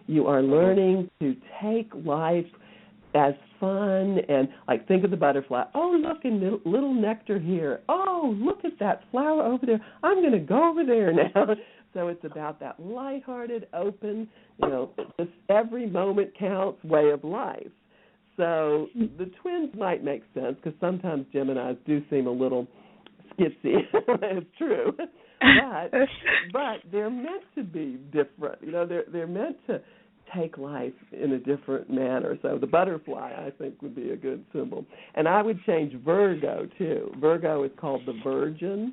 You are learning to take life as fun and, like, think of the butterfly. Oh, look, and little nectar here. Oh, look at that flower over there. I'm going to go over there now. So it's about that lighthearted, open, just every moment counts way of life. So the twins might make sense because sometimes Geminis do seem a little skitsy. It's true. But they're meant to be different. They're meant to take life in a different manner. So the butterfly, I think, would be a good symbol. And I would change Virgo, too. Virgo is called the Virgin.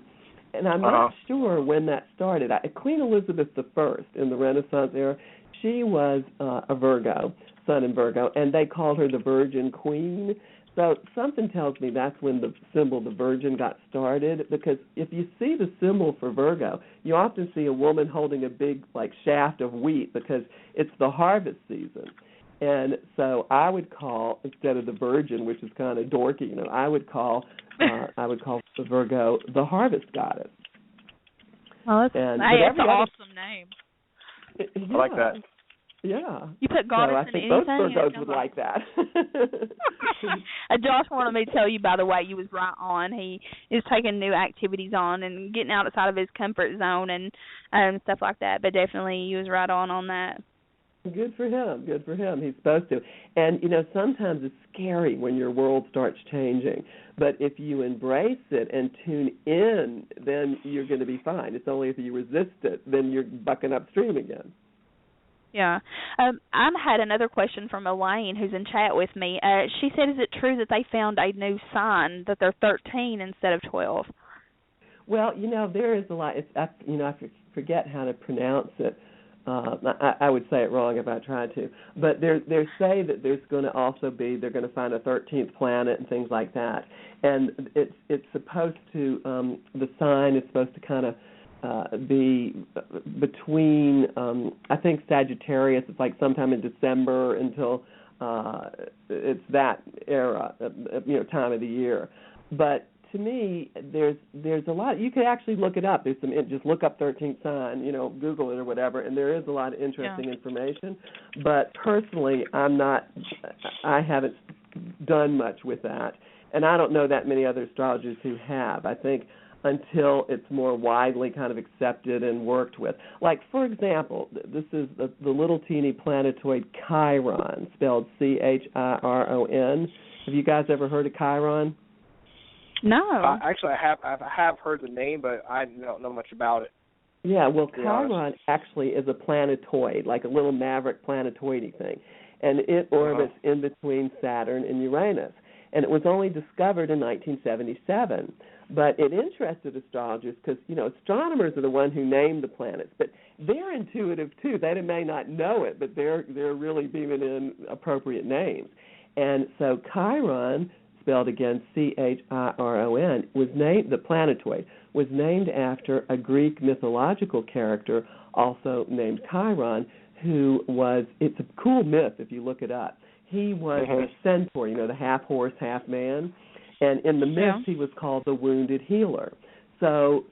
And I'm not sure when that started. Queen Elizabeth I in the Renaissance era, she was a Virgo, Sun in Virgo, and they called her the Virgin Queen. So something tells me that's when the symbol, the Virgin, got started, because if you see the symbol for Virgo, you often see a woman holding a big, shaft of wheat because it's the harvest season. And so I would call, instead of the Virgin, which is kind of dorky, I would call the Virgo the harvest goddess. Well, that's an awesome name. I like that. Yeah. You put goddess in anything? Most Virgos would like that. Josh wanted me to tell you, by the way, you was right on. He is taking new activities on and getting outside of his comfort zone and stuff like that. But definitely, you was right on that. Good for him. He's supposed to. And, sometimes it's scary when your world starts changing. But if you embrace it and tune in, then you're going to be fine. It's only if you resist it, then you're bucking upstream again. Yeah. I had another question from Elaine, who's in chat with me. She said, is it true that they found a new sign, that they're 13 instead of 12? Well, there is a lot. I forget how to pronounce it. I would say it wrong if I tried to. But they say that there's going to also be, they're going to find a 13th planet and things like that. And it's supposed to, the sign is supposed to kind of be between, I think Sagittarius, it's like sometime in December until it's that era, time of the year. But to me, there's a lot. You could actually look it up. Just look up 13th sign, Google it or whatever, and there is a lot of interesting information. But personally, I haven't done much with that, and I don't know that many other astrologers who have. I think until it's more widely kind of accepted and worked with. Like, for example, this is the little teeny planetoid Chiron, spelled Chiron. Have you guys ever heard of Chiron? No. Actually, I have heard the name, but I don't know much about it. Yeah, well, Chiron actually is a planetoid, like a little maverick planetoidy thing, and it orbits in between Saturn and Uranus. And it was only discovered in 1977. But it interested astrologers because, astronomers are the one who name the planets. But they're intuitive, too. They may not know it, but they're really beaming in appropriate names. And so Chiron, spelled again Chiron, was named, the planetoid, was named after a Greek mythological character also named Chiron, who was, it's a cool myth if you look it up. He was a centaur, the half horse, half man. And in the myth, he was called the wounded healer. So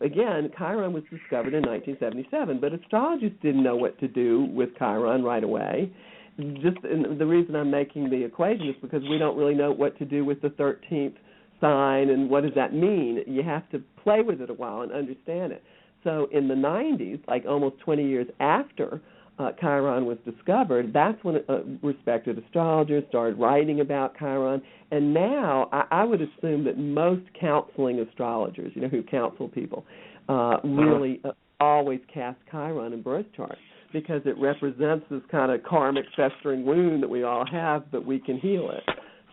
again, Chiron was discovered in 1977, but astrologers didn't know what to do with Chiron right away. The reason I'm making the equation is because we don't really know what to do with the 13th sign and what does that mean. You have to play with it a while and understand it. So in the 90s, like almost 20 years after Chiron was discovered, that's when respected astrologers started writing about Chiron. And now I would assume that most counseling astrologers, who counsel people, really always cast Chiron in birth charts because it represents this kind of karmic festering wound that we all have, but we can heal it.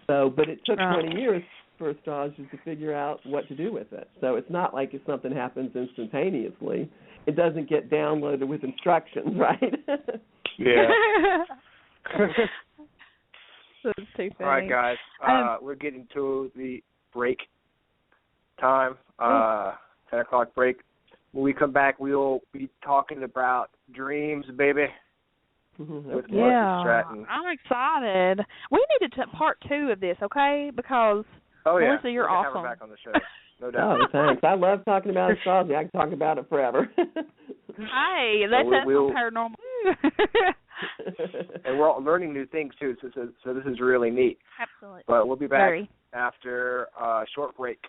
So, but it took 20 years for astrologers to figure out what to do with it. So it's not like if something happens instantaneously. It doesn't get downloaded with instructions, right? Yeah. That's too funny. All right, guys. We're getting to the break time, 10 o'clock break. When we come back, we'll be talking about dreams, baby, with Melissa Stratton. I'm excited. We need to part 2 of this, okay? Because, Melissa, you're awesome. Have her back on the show. No doubt. Oh, thanks. I love talking about astrology. I can talk about it forever. Hey, that's paranormal. And we're all learning new things, too, so this is really neat. Absolutely. But we'll be back after a short break.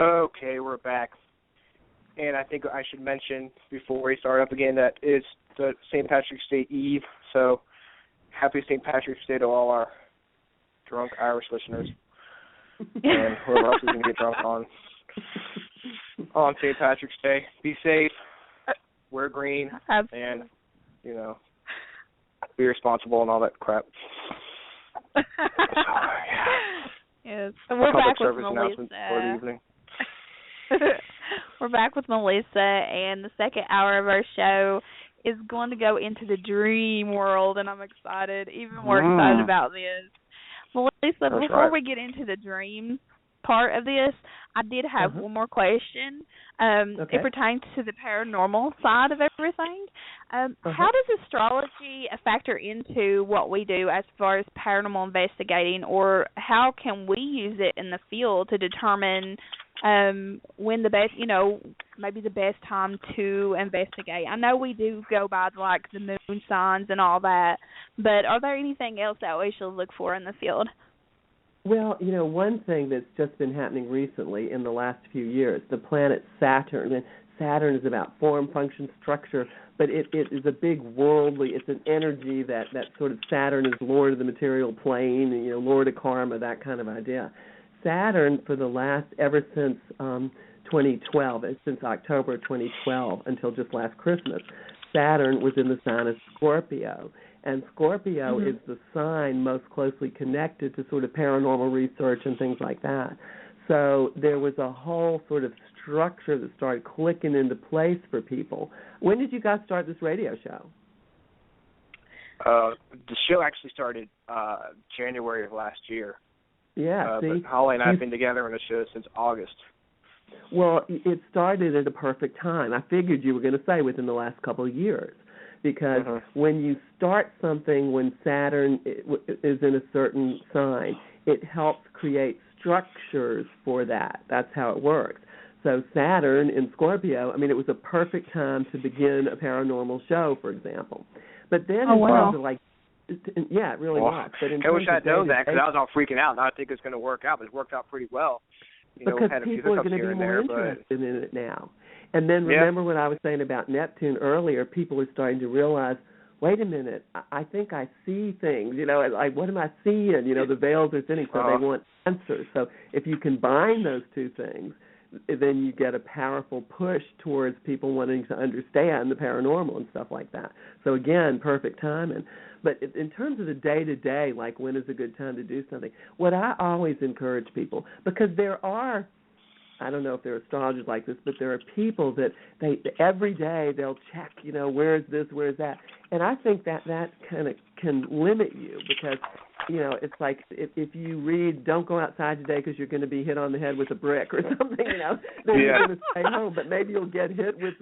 Okay, we're back. And I think I should mention before we start up again that it's the St. Patrick's Day Eve, so happy St. Patrick's Day to all our drunk Irish listeners and whoever else is going to get drunk on St. Patrick's Day. Be safe, wear green, and, be responsible and all that crap. Yes. So we're back with Melissa. For the evening. We're back with Melissa, and the second hour of our show is going to go into the dream world, and I'm excited, even more excited about this. Melissa, before we get into the dream part of this, I did have one more question. It pertains to the paranormal side of everything. How does astrology factor into what we do as far as paranormal investigating, or how can we use it in the field to determine when the best, maybe the best time to investigate? I know we do go by like the moon signs and all that, but are there anything else that we should look for in the field? Well, one thing that's just been happening recently in the last few years, the planet Saturn, and Saturn is about form, function, structure, but it is a big worldly, it's an energy that sort of Saturn is lord of the material plane, lord of karma, that kind of idea. Saturn, for the last, ever since 2012, since October 2012 until just last Christmas, Saturn was in the sign of Scorpio. And Scorpio is the sign most closely connected to sort of paranormal research and things like that. So there was a whole sort of structure that started clicking into place for people. When did you guys start this radio show? The show actually started January of last year. Yeah, see? But Holly and I have been together on the show since August. Well, it started at a perfect time. I figured you were going to say within the last couple of years. Because when you start something when Saturn is in a certain sign, it helps create structures for that. That's how it works. So Saturn in Scorpio, it was a perfect time to begin a paranormal show, for example. But then terms of yeah, it really was. But I wish I'd known that, because I was all freaking out, and I think it's going to work out, but it's worked out pretty well. Because people are going to be more interested in it now. And then remember what I was saying about Neptune earlier, people are starting to realize, wait a minute, I think I see things, like what am I seeing? The veils are thinning, so they want answers. So if you combine those two things, then you get a powerful push towards people wanting to understand the paranormal and stuff like that. So again, perfect timing. But in terms of the day-to-day, like when is a good time to do something, what I always encourage people, because there are, I don't know if there are astrologers like this, but there are people that every day they'll check, where is this, where is that. And I think that kind of can limit you because, it's like if you read, don't go outside today because you're going to be hit on the head with a brick or something, then you're going to stay home. But maybe you'll get hit with,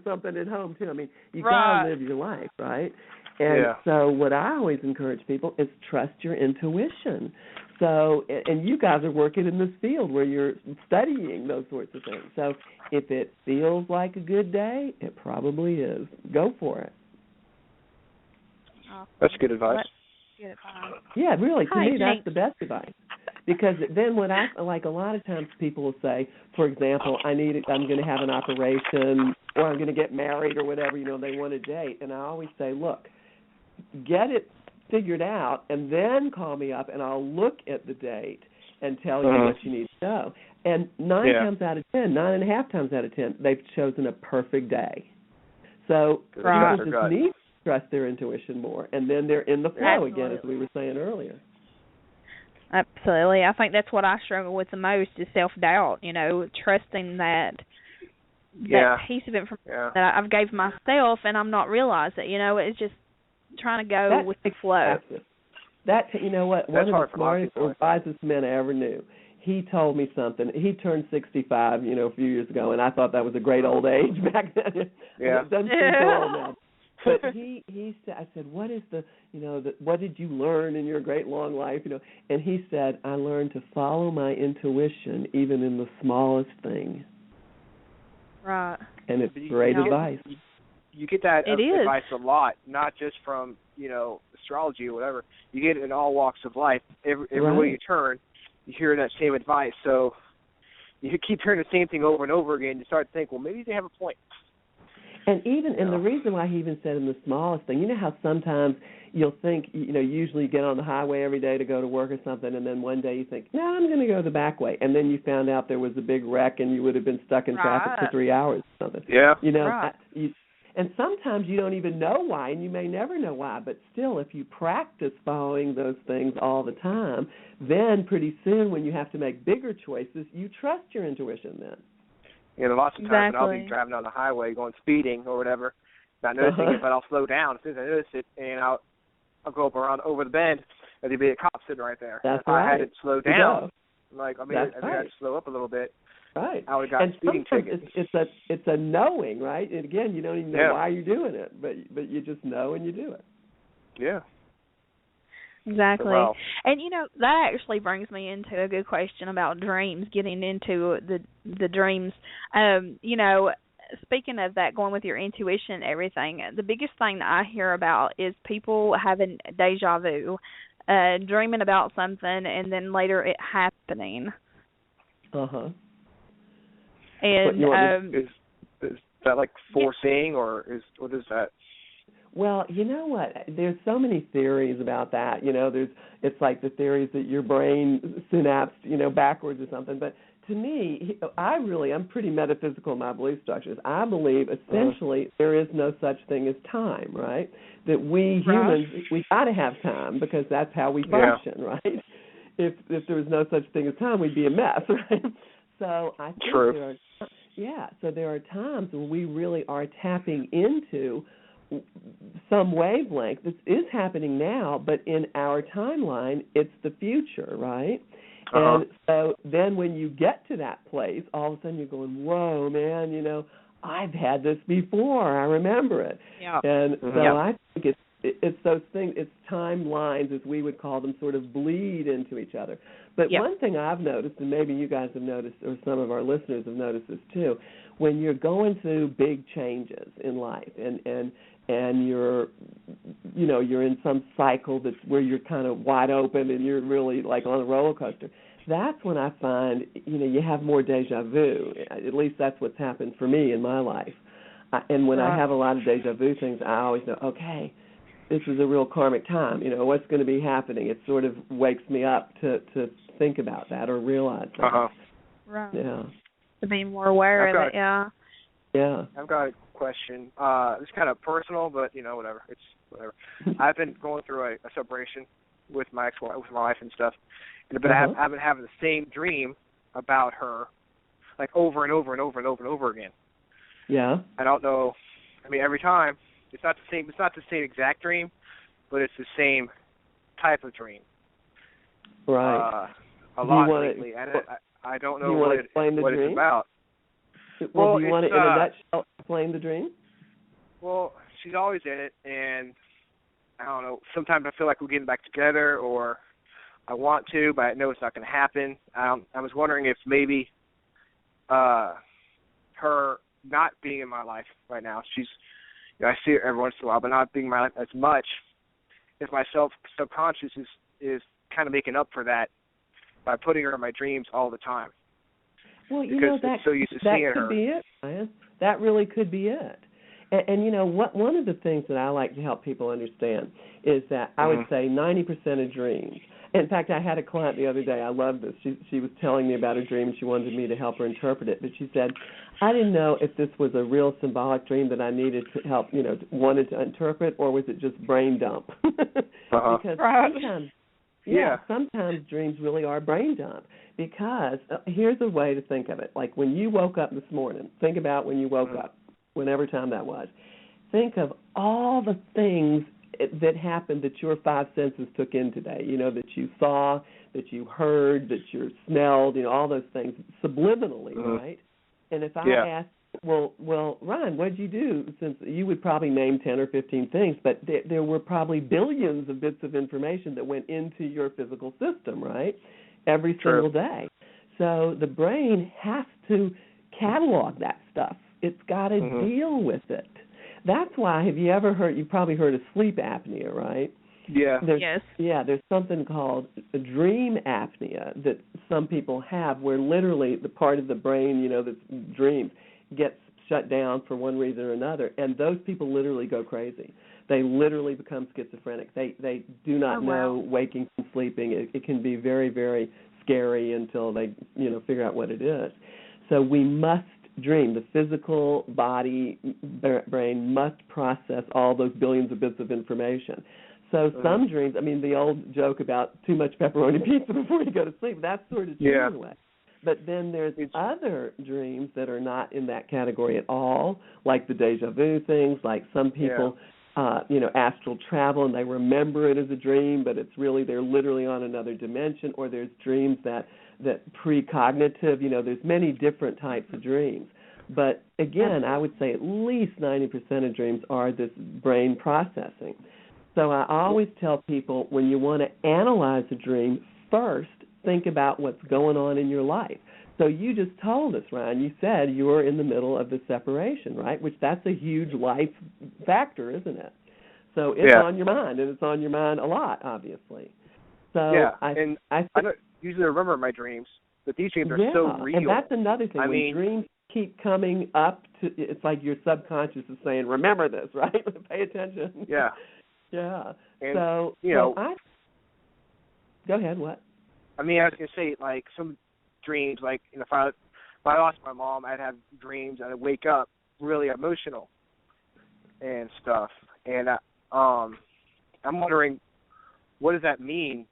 something at home too. You got to live your life, right? And so what I always encourage people is trust your intuition. So, and you guys are working in this field where you're studying those sorts of things. So if it feels like a good day, it probably is. Go for it. That's good advice. Yeah, really, to me, that's the best advice. Because then what I like, a lot of times people will say, for example, I'm going to have an operation or I'm going to get married or whatever, they want a date. And I always say, look, get it figured out and then call me up and I'll look at the date and tell you what you need to know. And 9.5 times out of 10, they've chosen a perfect day. So people just need to trust their intuition more, and then they're in the flow again, as we were saying earlier. Absolutely. I think that's what I struggle with the most is self-doubt, trusting that piece of information that I've gave myself and I'm not realizing it. It's just trying to go with the flow. That, one of the smartest or wisest men I ever knew, he told me something. He turned 65, a few years ago, and I thought that was a great old age back then. It doesn't seem so old now. But he said, I said, what is what did you learn in your great long life? And he said, I learned to follow my intuition even in the smallest thing. Right. And it's great advice. You get that advice a lot, not just from, astrology or whatever. You get it in all walks of life. Everywhere you turn, you hear that same advice. So you keep hearing the same thing over and over again. You start to think, well, maybe they have a point. And the reason why he even said in the smallest thing, how sometimes you'll think, usually you get on the highway every day to go to work or something, and then one day you think, no, I'm going to go the back way. And then you found out there was a big wreck and you would have been stuck in traffic for 3 hours or something. Yeah. And sometimes you don't even know why, and you may never know why, but still, if you practice following those things all the time, then pretty soon when you have to make bigger choices, you trust your intuition then. You know, lots of times when I'll be driving down the highway going speeding or whatever, not noticing it, but I'll slow down as soon as I notice it, and I'll go up around over the bend, and there'll be a cop sitting right there. That's if I hadn't slowed down, That's I had to slow up a little bit. Right. I would have gotten speeding tickets. It's a knowing, right? And again, you don't even know why you're doing it, but you just know and you do it. Yeah. Exactly. Well, and that actually brings me into a good question about dreams, getting into the dreams. Speaking of that, going with your intuition and everything, the biggest thing that I hear about is people having deja vu, dreaming about something and then later it happening. Uh-huh. And is that like foreseeing, or what is that? Well, you know what? There's so many theories about that. It's like the theories that your brain synapsed, backwards or something. But to me, I'm pretty metaphysical in my belief structures. I believe essentially there is no such thing as time, right? That we humans, we got to have time because that's how we function, right? If there was no such thing as time, we'd be a mess, right? So I think there are times when we really are tapping into some wavelength. This is happening now, but in our timeline, it's the future, right? And so then when you get to that place, all of a sudden you're going, whoa, man, I've had this before. I remember it. Yeah. And so I think it's those things, it's timelines, as we would call them, sort of bleed into each other. But one thing I've noticed, and maybe you guys have noticed, or some of our listeners have noticed this too, when you're going through big changes in life and you're in some cycle that's where you're kind of wide open and you're really like on a roller coaster, that's when I find, you have more deja vu. At least that's what's happened for me in my life. And when I have a lot of deja vu things, I always know, okay, this is a real karmic time. What's going to be happening? It sort of wakes me up to think about that or realize that. Right. Yeah. To be more aware of it, Yeah. I've got a question. It's kind of personal, but whatever. It's whatever. I've been going through a separation with my ex-wife, with my wife and stuff, but I've been having the same dream about her, like over and over and over and over and over again. Yeah. I don't know. I mean, every time it's not the same. It's not the same exact dream, but it's the same type of dream. Right. A lot lately, and I don't know what it's about. Well, do you want to, in a nutshell, explain the dream? Well, she's always in it, and I don't know. Sometimes I feel like we're getting back together, or I want to, but I know it's not going to happen. I was wondering if maybe her not being in my life right now, she's, I see her every once in a while, but not being in my life as much, if my subconscious is kind of making up for that by putting her in my dreams all the time. Well, because that so used to seeing could be it, Ryan. That really could be it. And one of the things that I like to help people understand is that I would say 90% of dreams. In fact, I had a client the other day. I love this. She was telling me about a dream, and she wanted me to help her interpret it. But she said, I didn't know if this was a real symbolic dream that I needed to help, wanted to interpret, or was it just brain dump? Because sometimes dreams really are brain dump. Because here's a way to think of it. Like when you woke up this morning, think about when you woke up, whenever time that was. Think of all the things that happened that your five senses took in today, that you saw, that you heard, that you smelled, all those things subliminally, right? And if I asked, well, Ron, what did you do? Since you would probably name 10 or 15 things, but there were probably billions of bits of information that went into your physical system, right? Every single day. So the brain has to catalog that stuff. It's got to deal with it. That's why, have you ever heard, you've probably heard of sleep apnea, right? Yeah. There's something called a dream apnea that some people have where literally the part of the brain, that dreams gets shut down for one reason or another, and those people literally go crazy. They literally become schizophrenic. They do not know waking from sleeping. It can be very, very scary until they, figure out what it is. So we must dream, the physical body, brain must process all those billions of bits of information. So some dreams, I mean, the old joke about too much pepperoni pizza before you go to sleep, that's sort of true in a way. But then there's other dreams that are not in that category at all, like the deja vu things, like some people, astral travel and they remember it as a dream, but it's really they're literally on another dimension, or there's dreams that precognitive, there's many different types of dreams. But again, I would say at least 90% of dreams are this brain processing. So I always tell people when you want to analyze a dream, first think about what's going on in your life. So you just told us, Ryan, you said you were in the middle of the separation, right? Which that's a huge life factor, isn't it? So it's on your mind, and it's on your mind a lot, obviously. So I don't usually remember my dreams, but these dreams are so real. And that's another thing. When dreams keep coming up, it's like your subconscious is saying, remember this, right? Pay attention. Yeah. Yeah. And, so, go ahead, what? I was going to say, like, some dreams, like, if I lost my mom, I'd have dreams, and I'd wake up really emotional and stuff. And I'm wondering, what does that mean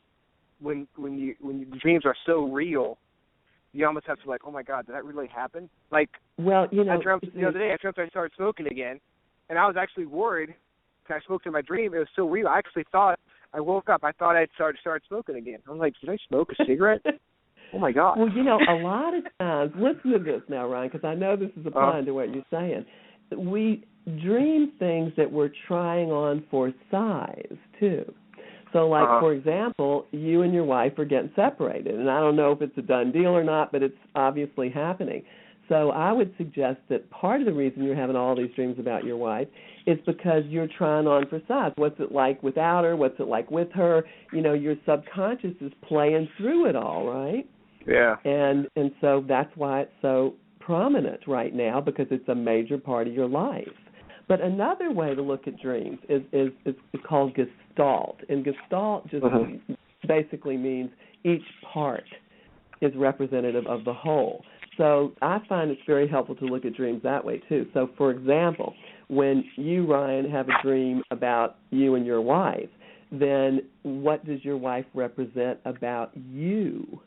when the dreams are so real? You almost have to, like, oh, my God, did that really happen? Like, I dreamt the other day, I started smoking again, and I was actually worried. I smoked in my dream. It was so real. I actually thought, I woke up, I thought I'd started smoking again. I was like, did I smoke a cigarette? Oh, my God. Well, a lot of times, listen to this now, Ryan, because I know this is applying to what you're saying. We dream things that we're trying on for size, too. So, like, for example, you and your wife are getting separated, and I don't know if it's a done deal or not, but it's obviously happening. So I would suggest that part of the reason you're having all these dreams about your wife is because you're trying on for size. What's it like without her? What's it like with her? Your subconscious is playing through it all, right? Yeah. And so that's why it's so prominent right now, because it's a major part of your life. But another way to look at dreams is called Gestalt. And Gestalt just basically means each part is representative of the whole. So I find it's very helpful to look at dreams that way, too. So, for example, when you, Ryan, have a dream about you and your wife, then what does your wife represent about you?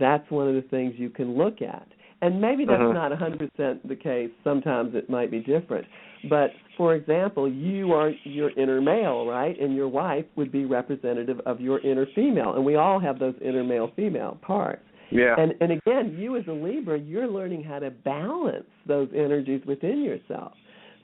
That's one of the things you can look at. And maybe that's not 100% the case. Sometimes it might be different. But, for example, you are your inner male, right? And your wife would be representative of your inner female. And we all have those inner male-female parts. Yeah. And again, you as a Libra, you're learning how to balance those energies within yourself.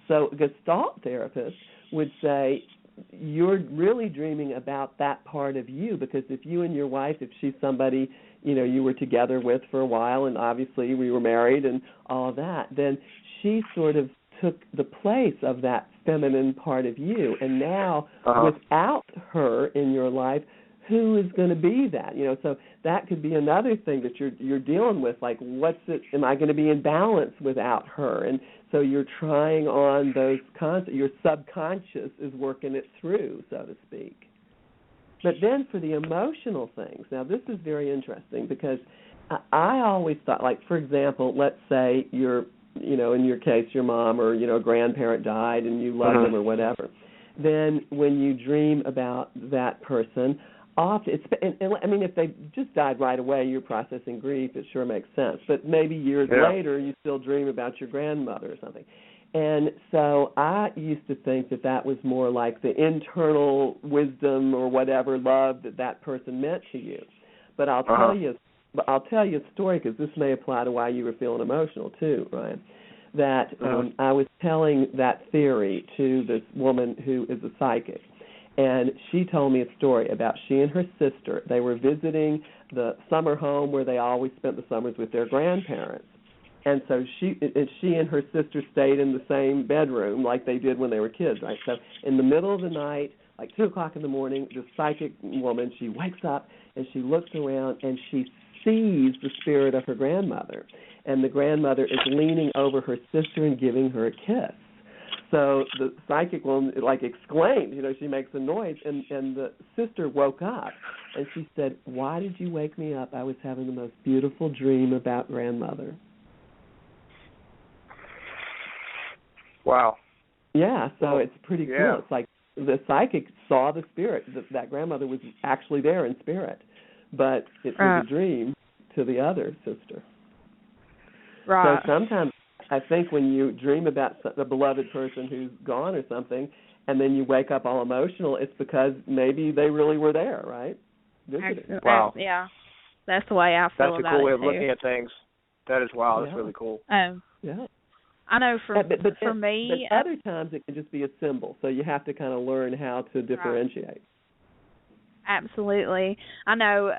So a Gestalt therapist would say you're really dreaming about that part of you, because if you and your wife, if she's somebody, you were together with for a while, and obviously we were married and all of that, then she sort of took the place of that feminine part of you. And now without her in your life, who is going to be that? So that could be another thing that you're dealing with, like, am I going to be in balance without her? And so you're trying on those your subconscious is working it through, so to speak. But then for the emotional things, now this is very interesting, because I always thought, like, for example, let's say in your case, your mom or, a grandparent died and you love them or whatever. Then when you dream about that person, often, if they just died right away, you're processing grief, it sure makes sense. But maybe years later, you still dream about your grandmother or something. And so I used to think that was more like the internal wisdom or whatever love that person meant to you. But I'll tell you a story, because this may apply to why you were feeling emotional too, Ryan. That I was telling that theory to this woman who is a psychic. And she told me a story about she and her sister. They were visiting the summer home where they always spent the summers with their grandparents. And so she and her sister stayed in the same bedroom like they did when they were kids, right? So in the middle of the night, like 2 o'clock in the morning, the psychic woman, she wakes up and she looks around and she sees the spirit of her grandmother. And the grandmother is leaning over her sister and giving her a kiss. So the psychic woman, exclaimed, she makes a noise, and the sister woke up, and she said, "Why did you wake me up? I was having the most beautiful dream about grandmother." Wow. Yeah, so it's pretty cool. It's like the psychic saw the spirit. That grandmother was actually there in spirit, but it was a dream to the other sister. Right. So sometimes I think when you dream about a beloved person who's gone or something, and then you wake up all emotional, it's because maybe they really were there, right? Wow. Yeah. That's the way I feel about it. That's a cool way of too. looking at things. That is wow. That's really cool. Yeah. I know for me, but other times it can just be a symbol, so you have to kind of learn how to differentiate. Absolutely. I know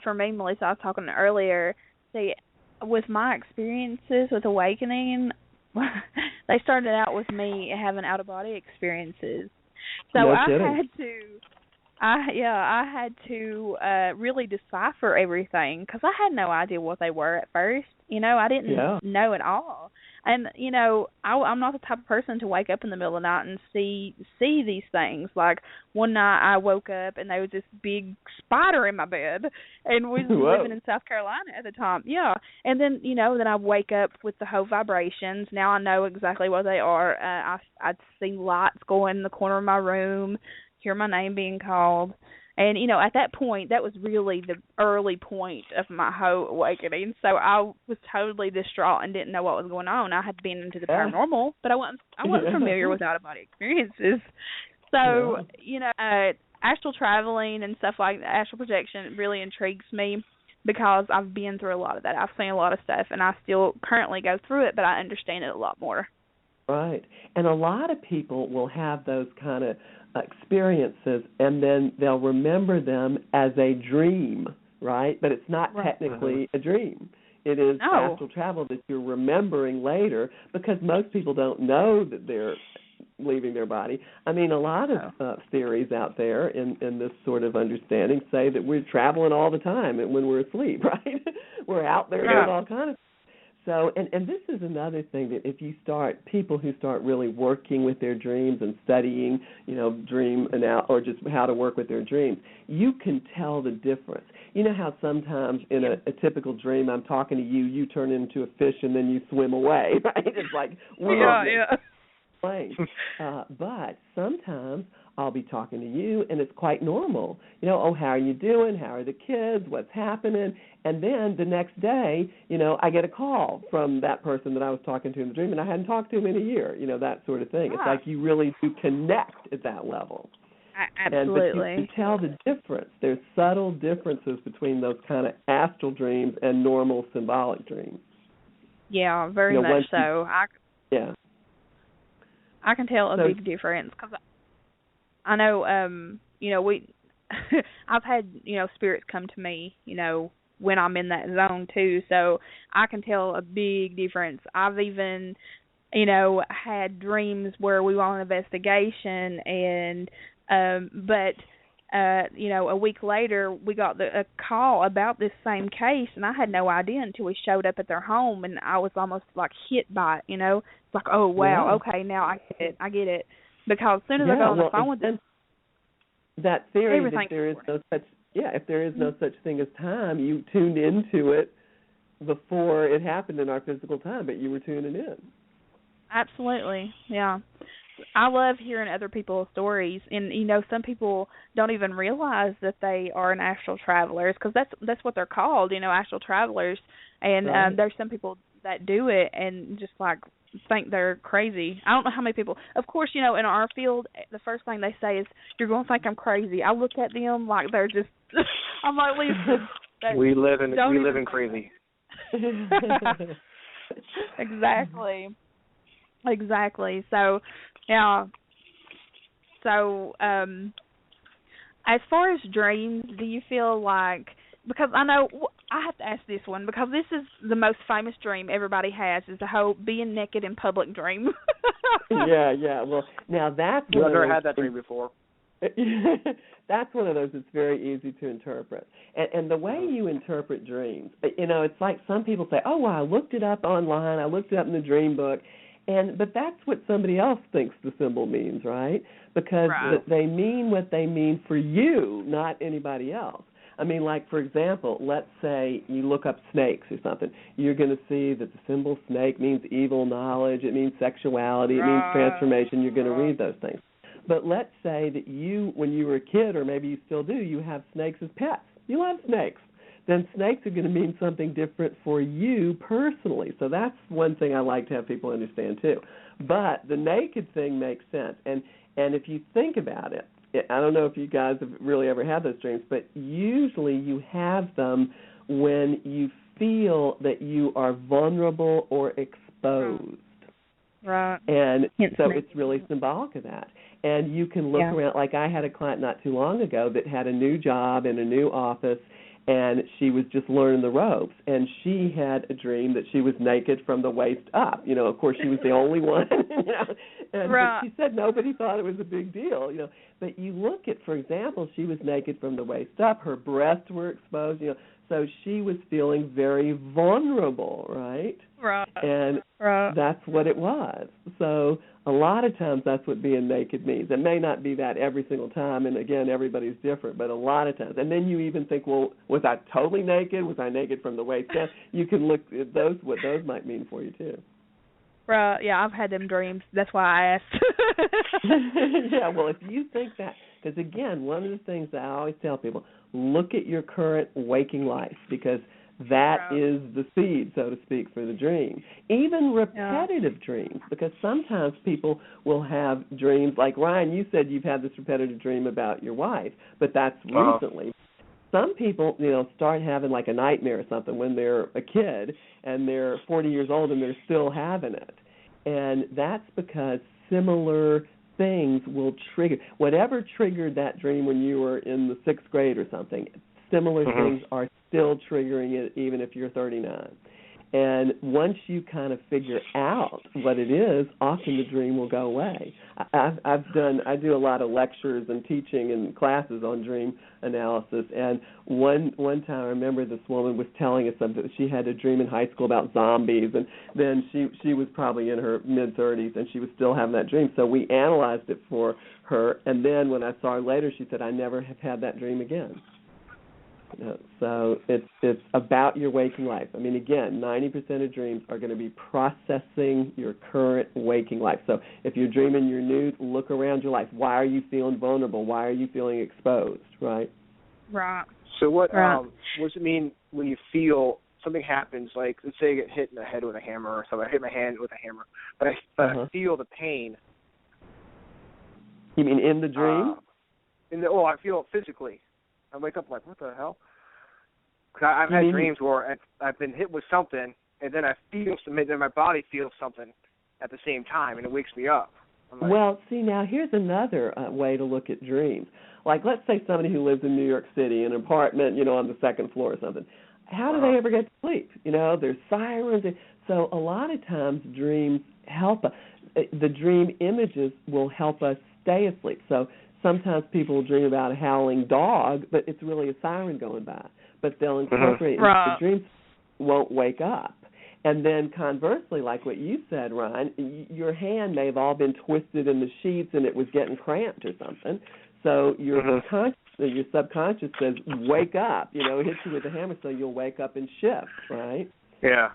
for me, Melissa, I was talking earlier, see, with my experiences with awakening, they started out with me having out-of-body experiences. So I had to really decipher everything because I had no idea what they were at first. I didn't know at all. And, I'm not the type of person to wake up in the middle of the night and see these things. Like, one night I woke up and there was this big spider in my bed, and we were living in South Carolina at the time. Yeah. And then, then I wake up with the whole vibrations. Now I know exactly what they are. I'd see lights going in the corner of my room, hear my name being called. And, at that point, that was really the early point of my whole awakening. So I was totally distraught and didn't know what was going on. I had been into the paranormal, but I wasn't familiar with out-of-body experiences. So, astral traveling and stuff like that, astral projection really intrigues me because I've been through a lot of that. I've seen a lot of stuff, and I still currently go through it, but I understand it a lot more. Right. And a lot of people will have those kind of experiences, and then they'll remember them as a dream, right? But it's not technically a dream. It is astral travel that you're remembering later, because most people don't know that they're leaving their body. I mean, a lot of theories out there in this sort of understanding say that we're traveling all the time when we're asleep, right? We're out there doing all kinds of. So, and this is another thing that if you people who start really working with their dreams and studying, dream or just how to work with their dreams, you can tell the difference. You know how sometimes in a typical dream, I'm talking to you, you turn into a fish and then you swim away, right? It's like, but sometimes I'll be talking to you, and it's quite normal. How are you doing? How are the kids? What's happening? And then the next day, I get a call from that person that I was talking to in the dream, and I hadn't talked to him in a year, that sort of thing. It's like you really do connect at that level. Absolutely. But you can tell the difference. There's subtle differences between those kind of astral dreams and normal symbolic dreams. Yeah, very much so. I can tell a big difference because I know, I've had, spirits come to me, when I'm in that zone too, so I can tell a big difference. I've even, had dreams where we were on an investigation and, a week later we got a call about this same case, and I had no idea until we showed up at their home, and I was almost like hit by it, It's like, oh, wow, okay, now I get it. Because as soon as I got on the phone with them, that theory that there is no such if there is no such thing as time, you tuned into it before it happened in our physical time, but you were tuning in. Absolutely, yeah. I love hearing other people's stories, and some people don't even realize that they are an astral travelers, because that's what they're called, astral travelers. And there's some people that do it and just like think they're crazy. I don't know how many people. Of course, in our field, the first thing they say is, "You're going to think I'm crazy." I look at them like they're just. I'm like, listen. We live in crazy. Exactly. So, yeah. So, as far as dreams, do you feel like, because I know I have to ask this one because this is the most famous dream everybody has, is the whole being naked in public dream. Yeah. Well, now that's I've never had that dream before. That's one of those that's very easy to interpret. And the way you interpret dreams, it's like some people say, oh, well, I looked it up online, I looked it up in the dream book, but that's what somebody else thinks the symbol means, right? Because they mean what they mean for you, not anybody else. I mean, like, for example, let's say you look up snakes or something. You're going to see that the symbol snake means evil knowledge, it means sexuality, it means transformation. You're going to read those things. But let's say that you, when you were a kid, or maybe you still do, you have snakes as pets. You love snakes. Then snakes are going to mean something different for you personally. So that's one thing I like to have people understand, too. But the naked thing makes sense. And if you think about it, I don't know if you guys have really ever had those dreams, but usually you have them when you feel that you are vulnerable or exposed. Right. And so it's really symbolic of that. And you can look around. Like I had a client not too long ago that had a new job in a new office, and she was just learning the ropes. And she had a dream that she was naked from the waist up. You know, of course, she was the only one. You know? And but she said nobody thought it was a big deal. You know, but you look at, for example, she was naked from the waist up. Her breasts were exposed. You know, so she was feeling very vulnerable, right? Right. And that's what it was. So a lot of times that's what being naked means. It may not be that every single time, and again, everybody's different, but a lot of times. And then you even think, well, was I totally naked? Was I naked from the waist down? You can look at those, what those might mean for you, too. Right, yeah, I've had them dreams. That's why I asked. Yeah, well, if you think that, because, again, one of the things that I always tell people, look at your current waking life, because that is the seed, so to speak, for the dream. Even repetitive dreams, because sometimes people will have dreams, like Ryan, you said you've had this repetitive dream about your wife, but that's recently. Some people, you know, start having like a nightmare or something when they're a kid and they're 40 years old and they're still having it. And that's because similar things will trigger. Whatever triggered that dream when you were in the 6th grade or something, similar things are still triggering it even if you're 39. And once you kind of figure out what it is, often the dream will go away. I do a lot of lectures and teaching and classes on dream analysis, and one time I remember this woman was telling us something. She had a dream in high school about zombies, and then she was probably in her mid-30s, and she was still having that dream. So we analyzed it for her, and then when I saw her later, she said, I never have had that dream again. So it's about your waking life. I mean, again, 90% of dreams are going to be processing your current waking life. So if you're dreaming you're nude, look around your life. Why are you feeling vulnerable? Why are you feeling exposed, right? Right. So what does it mean when you feel something happens, like let's say I get hit in the head with a hammer or something, I hit my hand with a hammer, but I feel the pain. You mean in the dream? I feel it physically. I wake up like, what the hell? Because I've had dreams where I've been hit with something, and then I feel something, then my body feels something at the same time, and it wakes me up. Like, well, see, now here's another way to look at dreams. Like, let's say somebody who lives in New York City, in an apartment, you know, on the 2nd floor or something. How do they ever get to sleep? You know, there's sirens. So a lot of times dreams help us. The dream images will help us stay asleep. So sometimes people will dream about a howling dog, but it's really a siren going by. But they'll incorporate it into the dreams, won't wake up. And then conversely, like what you said, Ryan, your hand may have all been twisted in the sheets and it was getting cramped or something. So your subconscious says, wake up, you know, hits you with a hammer so you'll wake up and shift, right? Yeah.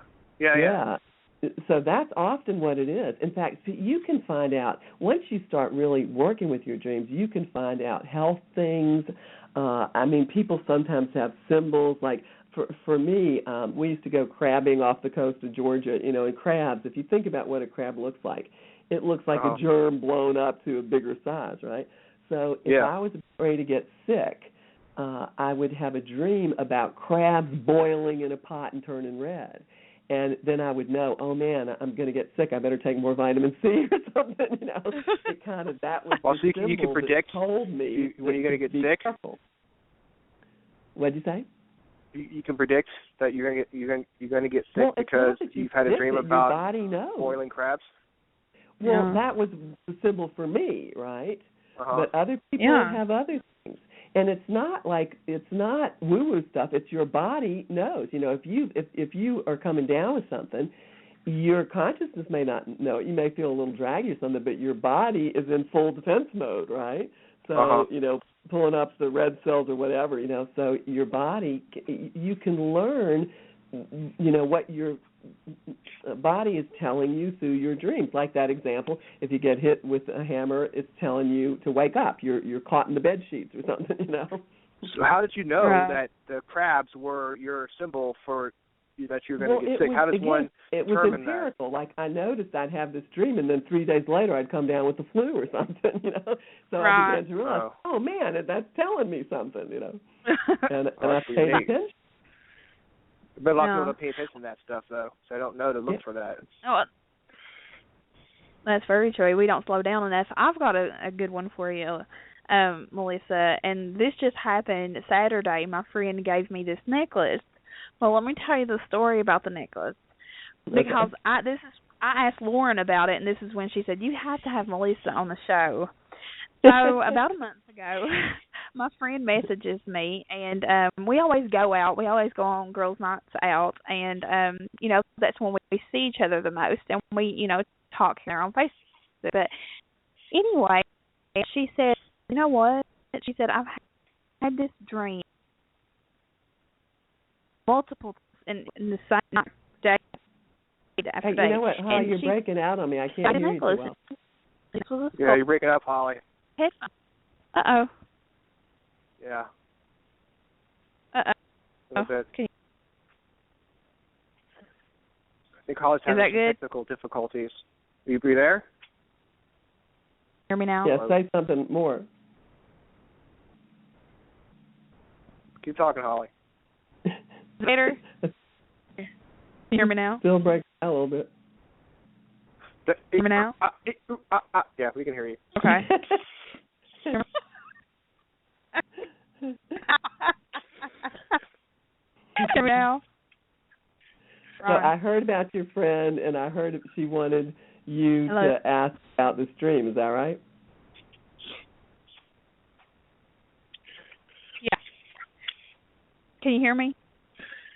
So that's often what it is. In fact, you can find out, once you start really working with your dreams, you can find out health things. I mean, people sometimes have symbols. Like, for me, we used to go crabbing off the coast of Georgia, you know, and crabs, if you think about what a crab looks like, it looks like a germ blown up to a bigger size, right? So if I was afraid to get sick, I would have a dream about crabs boiling in a pot and turning red. And then I would know, oh, man, I'm going to get sick. I better take more vitamin C or something, you know. It kind of, that was the symbol you can predict that told me when you're going to get sick? Careful. What did you say? You can predict that you're going to get sick because you've had a dream about boiling crabs? Well, that was the symbol for me, right? But other people have other things. And it's not woo-woo stuff. It's your body knows. You know, if you are coming down with something, your consciousness may not know it. You may feel a little draggy or something, but your body is in full defense mode, right? So, pulling up the red cells or whatever, so your body, you can learn, what your body is telling you through your dreams. Like that example, if you get hit with a hammer, it's telling you to wake up. You're caught in the bed sheets or something, So how did you know that the crabs were your symbol for that you're going to get sick? How does one it was empirical. Like I noticed I'd have this dream, and then 3 days later I'd come down with the flu or something, So I began to realize, oh man, that's telling me something, and I paid attention. But a lot of people don't pay attention to that stuff, though, so I don't know to look for that. Oh, that's very true. We don't slow down enough. I've got a good one for you, Melissa, and this just happened Saturday. My friend gave me this necklace. Well, let me tell you the story about the necklace, because I asked Lauren about it, and this is when she said, you have to have Melissa on the show. So about a month ago, my friend messages me, and we always go out. We always go on girls' nights out, and, that's when we see each other the most, and we, talk here on Facebook. But anyway, she said, you know what? She said, I've had this dream multiple in the same day after day. You know what, Holly, you're breaking out on me. I can't hear you too well. Yeah, you're breaking up, Holly. Uh-oh. Yeah. Uh-oh. Okay. I think Holly's having some technical difficulties. Are you there? Hear me now? Yeah, say something more. Keep talking, Holly. Later. Hear me now? Still breaking out a little bit. Hear me now? Yeah, we can hear you. Okay. Hear me now? So I heard about your friend, and I heard she wanted you to ask about this dream. Is that right? Yeah. Can you hear me?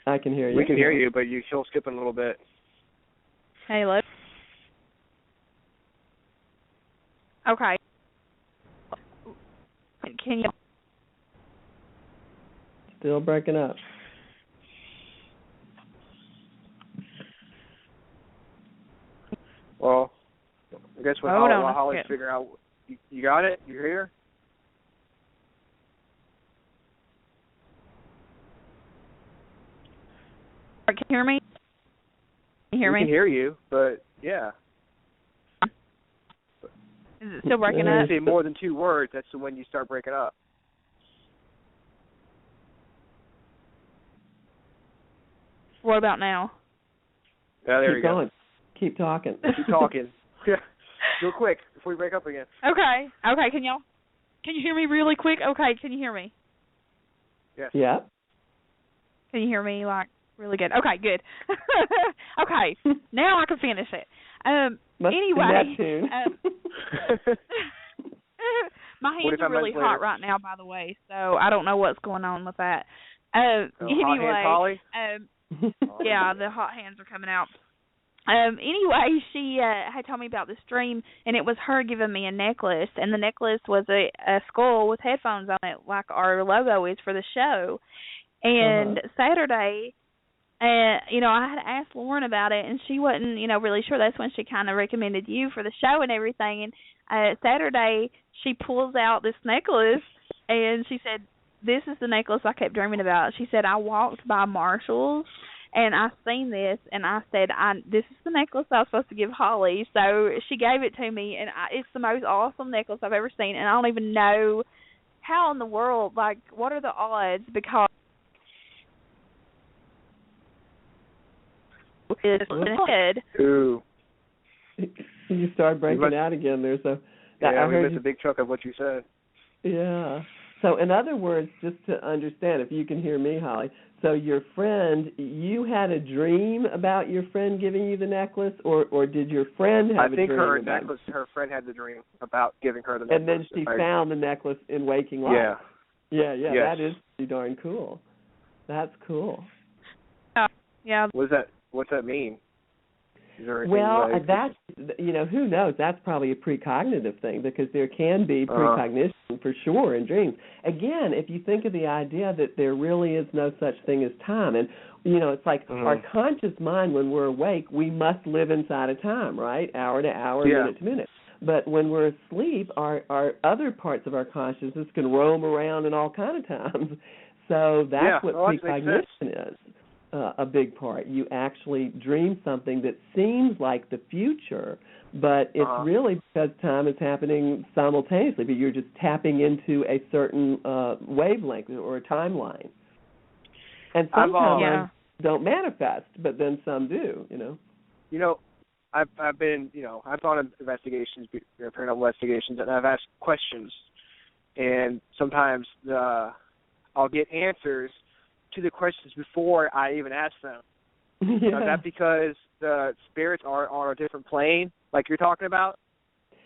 I can hear you. We can hear you, but you're still skipping a little bit. Hey, look. Okay. Can you? Still breaking up. Well, I guess while Holly's figuring out, you got it? You're here? Can you hear me? Can you hear me? We can hear you, but yeah. Is it still breaking up? If you say more than 2 words, that's when you start breaking up. What about now? Yeah, there Keep you going. Keep talking. Keep talking. Yeah. Real quick before we break up again. Okay. Okay, can you hear me really quick? Okay, can you hear me? Yes. Yeah. Can you hear me really good? Okay, good. Okay, now I can finish it. Anyway, my hands are really hot right now, by the way, so I don't know what's going on with that. Anyway, Holly? Yeah, the hot hands are coming out. Anyway, she had told me about this dream, and it was her giving me a necklace, and the necklace was a skull with headphones on it, like our logo is for the show. And Saturday, I had asked Lauren about it, and she wasn't, really sure. That's when she kind of recommended you for the show and everything. And Saturday, she pulls out this necklace, and she said, this is the necklace I kept dreaming about. She said, I walked by Marshall's, and I seen this, and I said, this is the necklace I was supposed to give Holly. So she gave it to me, and it's the most awesome necklace I've ever seen, and I don't even know how in the world, what are the odds, because it's in the head. Ooh. You started breaking out again there, so... Yeah, we missed a big chunk of what you said. Yeah. So, in other words, just to understand, if you can hear me, Holly, so your friend, you had a dream about your friend giving you the necklace, or did your friend have a dream? I think her friend had the dream about giving her the necklace. And then she found the necklace in waking life. Yeah. Yeah, yes. That is pretty darn cool. That's cool. Yeah. What's that mean? Well, that's, who knows? That's probably a precognitive thing, because there can be precognition for sure in dreams. Again, if you think of the idea that there really is no such thing as time, and, it's like our conscious mind, when we're awake, we must live inside of time, right? Hour to hour, minute to minute. But when we're asleep, our other parts of our consciousness can roam around in all kind of times. So that's what precognition is. A big part. You actually dream something that seems like the future, but it's really because time is happening simultaneously, but you're just tapping into a certain wavelength or a timeline. And some timelines don't manifest, but then some do, I've been, I've gone on investigations, paranormal investigations, and I've asked questions, and sometimes I'll get answers to the questions before I even ask them. Is that because the spirits are on a different plane, like you're talking about?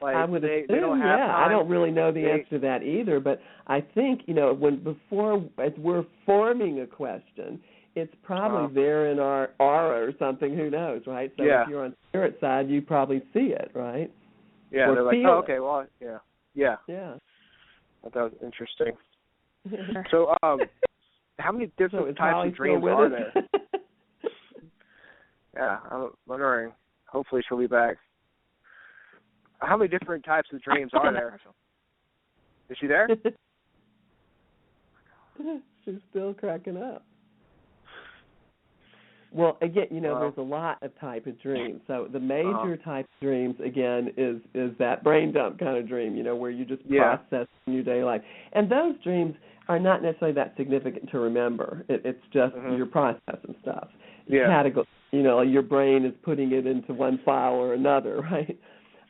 Like I would assume, they don't have time. I don't really know the answer to that either, but I think, as we're forming a question, it's probably there in our aura or something, who knows, right? So if you're on spirit side, you probably see it, right? Yeah, or they're like, okay, well, yeah. Yeah. I thought that was interesting. So, how many different types of dreams are there? Yeah, I'm wondering. Hopefully she'll be back. How many different types of dreams are there? Is she there? She's still cracking up. Well, again, there's a lot of type of dreams. So the major type of dreams, again, is that brain dump kind of dream, where you just process your daily life. And those dreams are not necessarily that significant to remember. It's just your processing stuff. Yeah. Your brain is putting it into one file or another, right?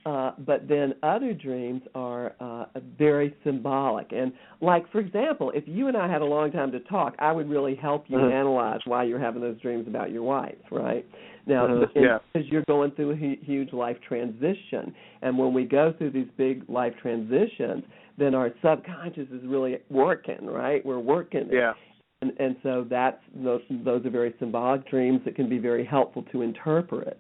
But then other dreams are very symbolic. And like, for example, if you and I had a long time to talk, I would really help you analyze why you're having those dreams about your wife, right? Now, because you're going through a huge life transition. And when we go through these big life transitions, then our subconscious is really working, right? We're working. Yeah. And so those are very symbolic dreams that can be very helpful to interpret.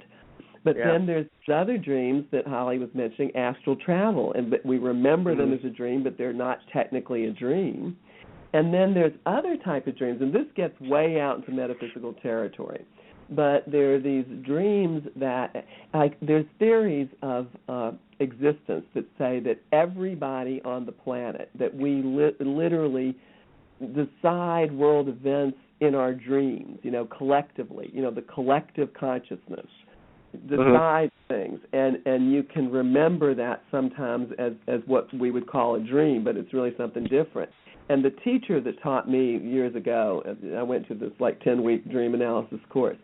But then there's other dreams that Holly was mentioning, astral travel, and we remember them as a dream, but they're not technically a dream. And then there's other type of dreams, and this gets way out into metaphysical territory. But there are these dreams that, there's theories of existence that say that everybody on the planet, that we literally decide world events in our dreams, collectively, the collective consciousness decides things, and you can remember that sometimes as what we would call a dream, but it's really something different. And the teacher that taught me years ago, I went to this 10-week dream analysis course,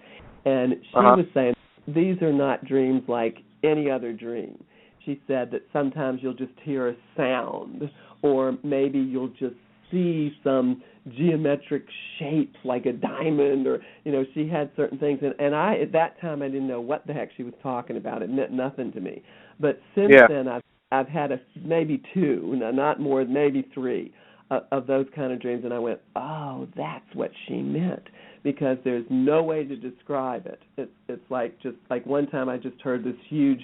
and she was saying these are not dreams like any other dream. She said that sometimes you'll just hear a sound, or maybe you'll just see some geometric shape like a diamond, or she had certain things, and I at that time I didn't know what the heck she was talking about. It meant nothing to me. But since then I've had maybe two, not more, maybe three of those kind of dreams, and I went, oh, that's what she meant, because there's no way to describe it. It's like just like one time I just heard this huge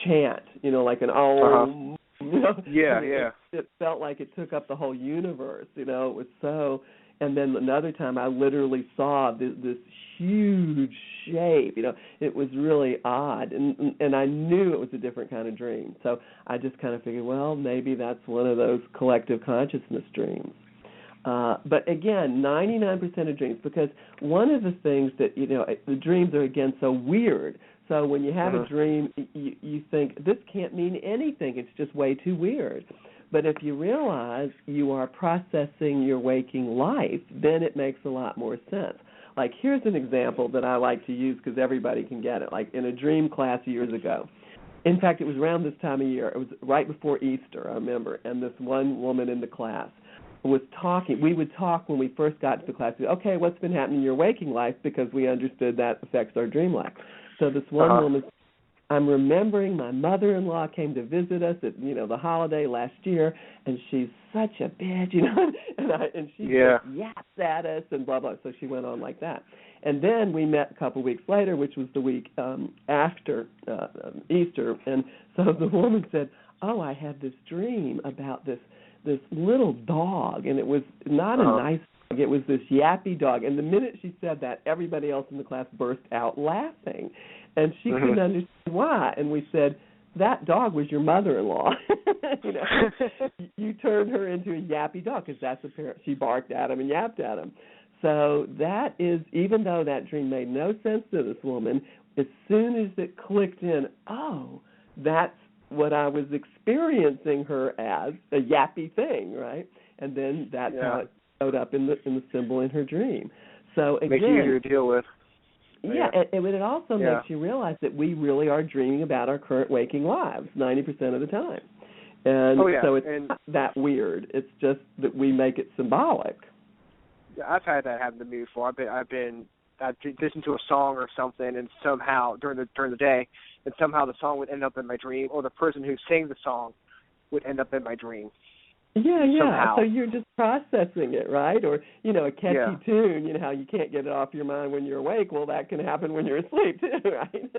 chant, like an oh. It felt like it took up the whole universe, it was so. And then another time I literally saw this huge shape, it was really odd, and I knew it was a different kind of dream. So I just kind of figured, well, maybe that's one of those collective consciousness dreams. But again, 99% of dreams, because one of the things that, the dreams are, again, so weird. So when you have a dream, you think, this can't mean anything. It's just way too weird. But if you realize you are processing your waking life, then it makes a lot more sense. Like, here's an example that I like to use because everybody can get it. Like in a dream class years ago. In fact, it was around this time of year. It was right before Easter, I remember. And this one woman in the class was talking. We would talk when we first got to the class. Okay, what's been happening in your waking life? Because we understood that affects our dream life. So this one woman I'm remembering my mother-in-law came to visit us at, the holiday last year, and she's such a bitch, and she just yaps at us and blah, blah. So she went on like that. And then we met a couple weeks later, which was the week after Easter, and so the woman said, oh, I had this dream about this little dog, and it was not a nice dog. It was this yappy dog. And the minute she said that, everybody else in the class burst out laughing. And she couldn't understand why. And we said, that dog was your mother-in-law. You turned her into a yappy dog because that's apparent. She barked at him and yapped at him. So that is, even though that dream made no sense to this woman, as soon as it clicked in, oh, that's what I was experiencing her as, a yappy thing, right? And then that's how it showed up in the symbol in her dream. So again, makes it easier to deal with. Yeah, and it also makes you realize that we really are dreaming about our current waking lives 90% of the time. And so it's not that weird. It's just that we make it symbolic. Yeah, I've had that happen to me before. I've listened to a song or something, and somehow during the day, and somehow the song would end up in my dream, or the person who sang the song would end up in my dream. Yeah. Somehow. So you're just processing it, right? Or, a catchy tune, how you can't get it off your mind when you're awake. Well, that can happen when you're asleep, too, right?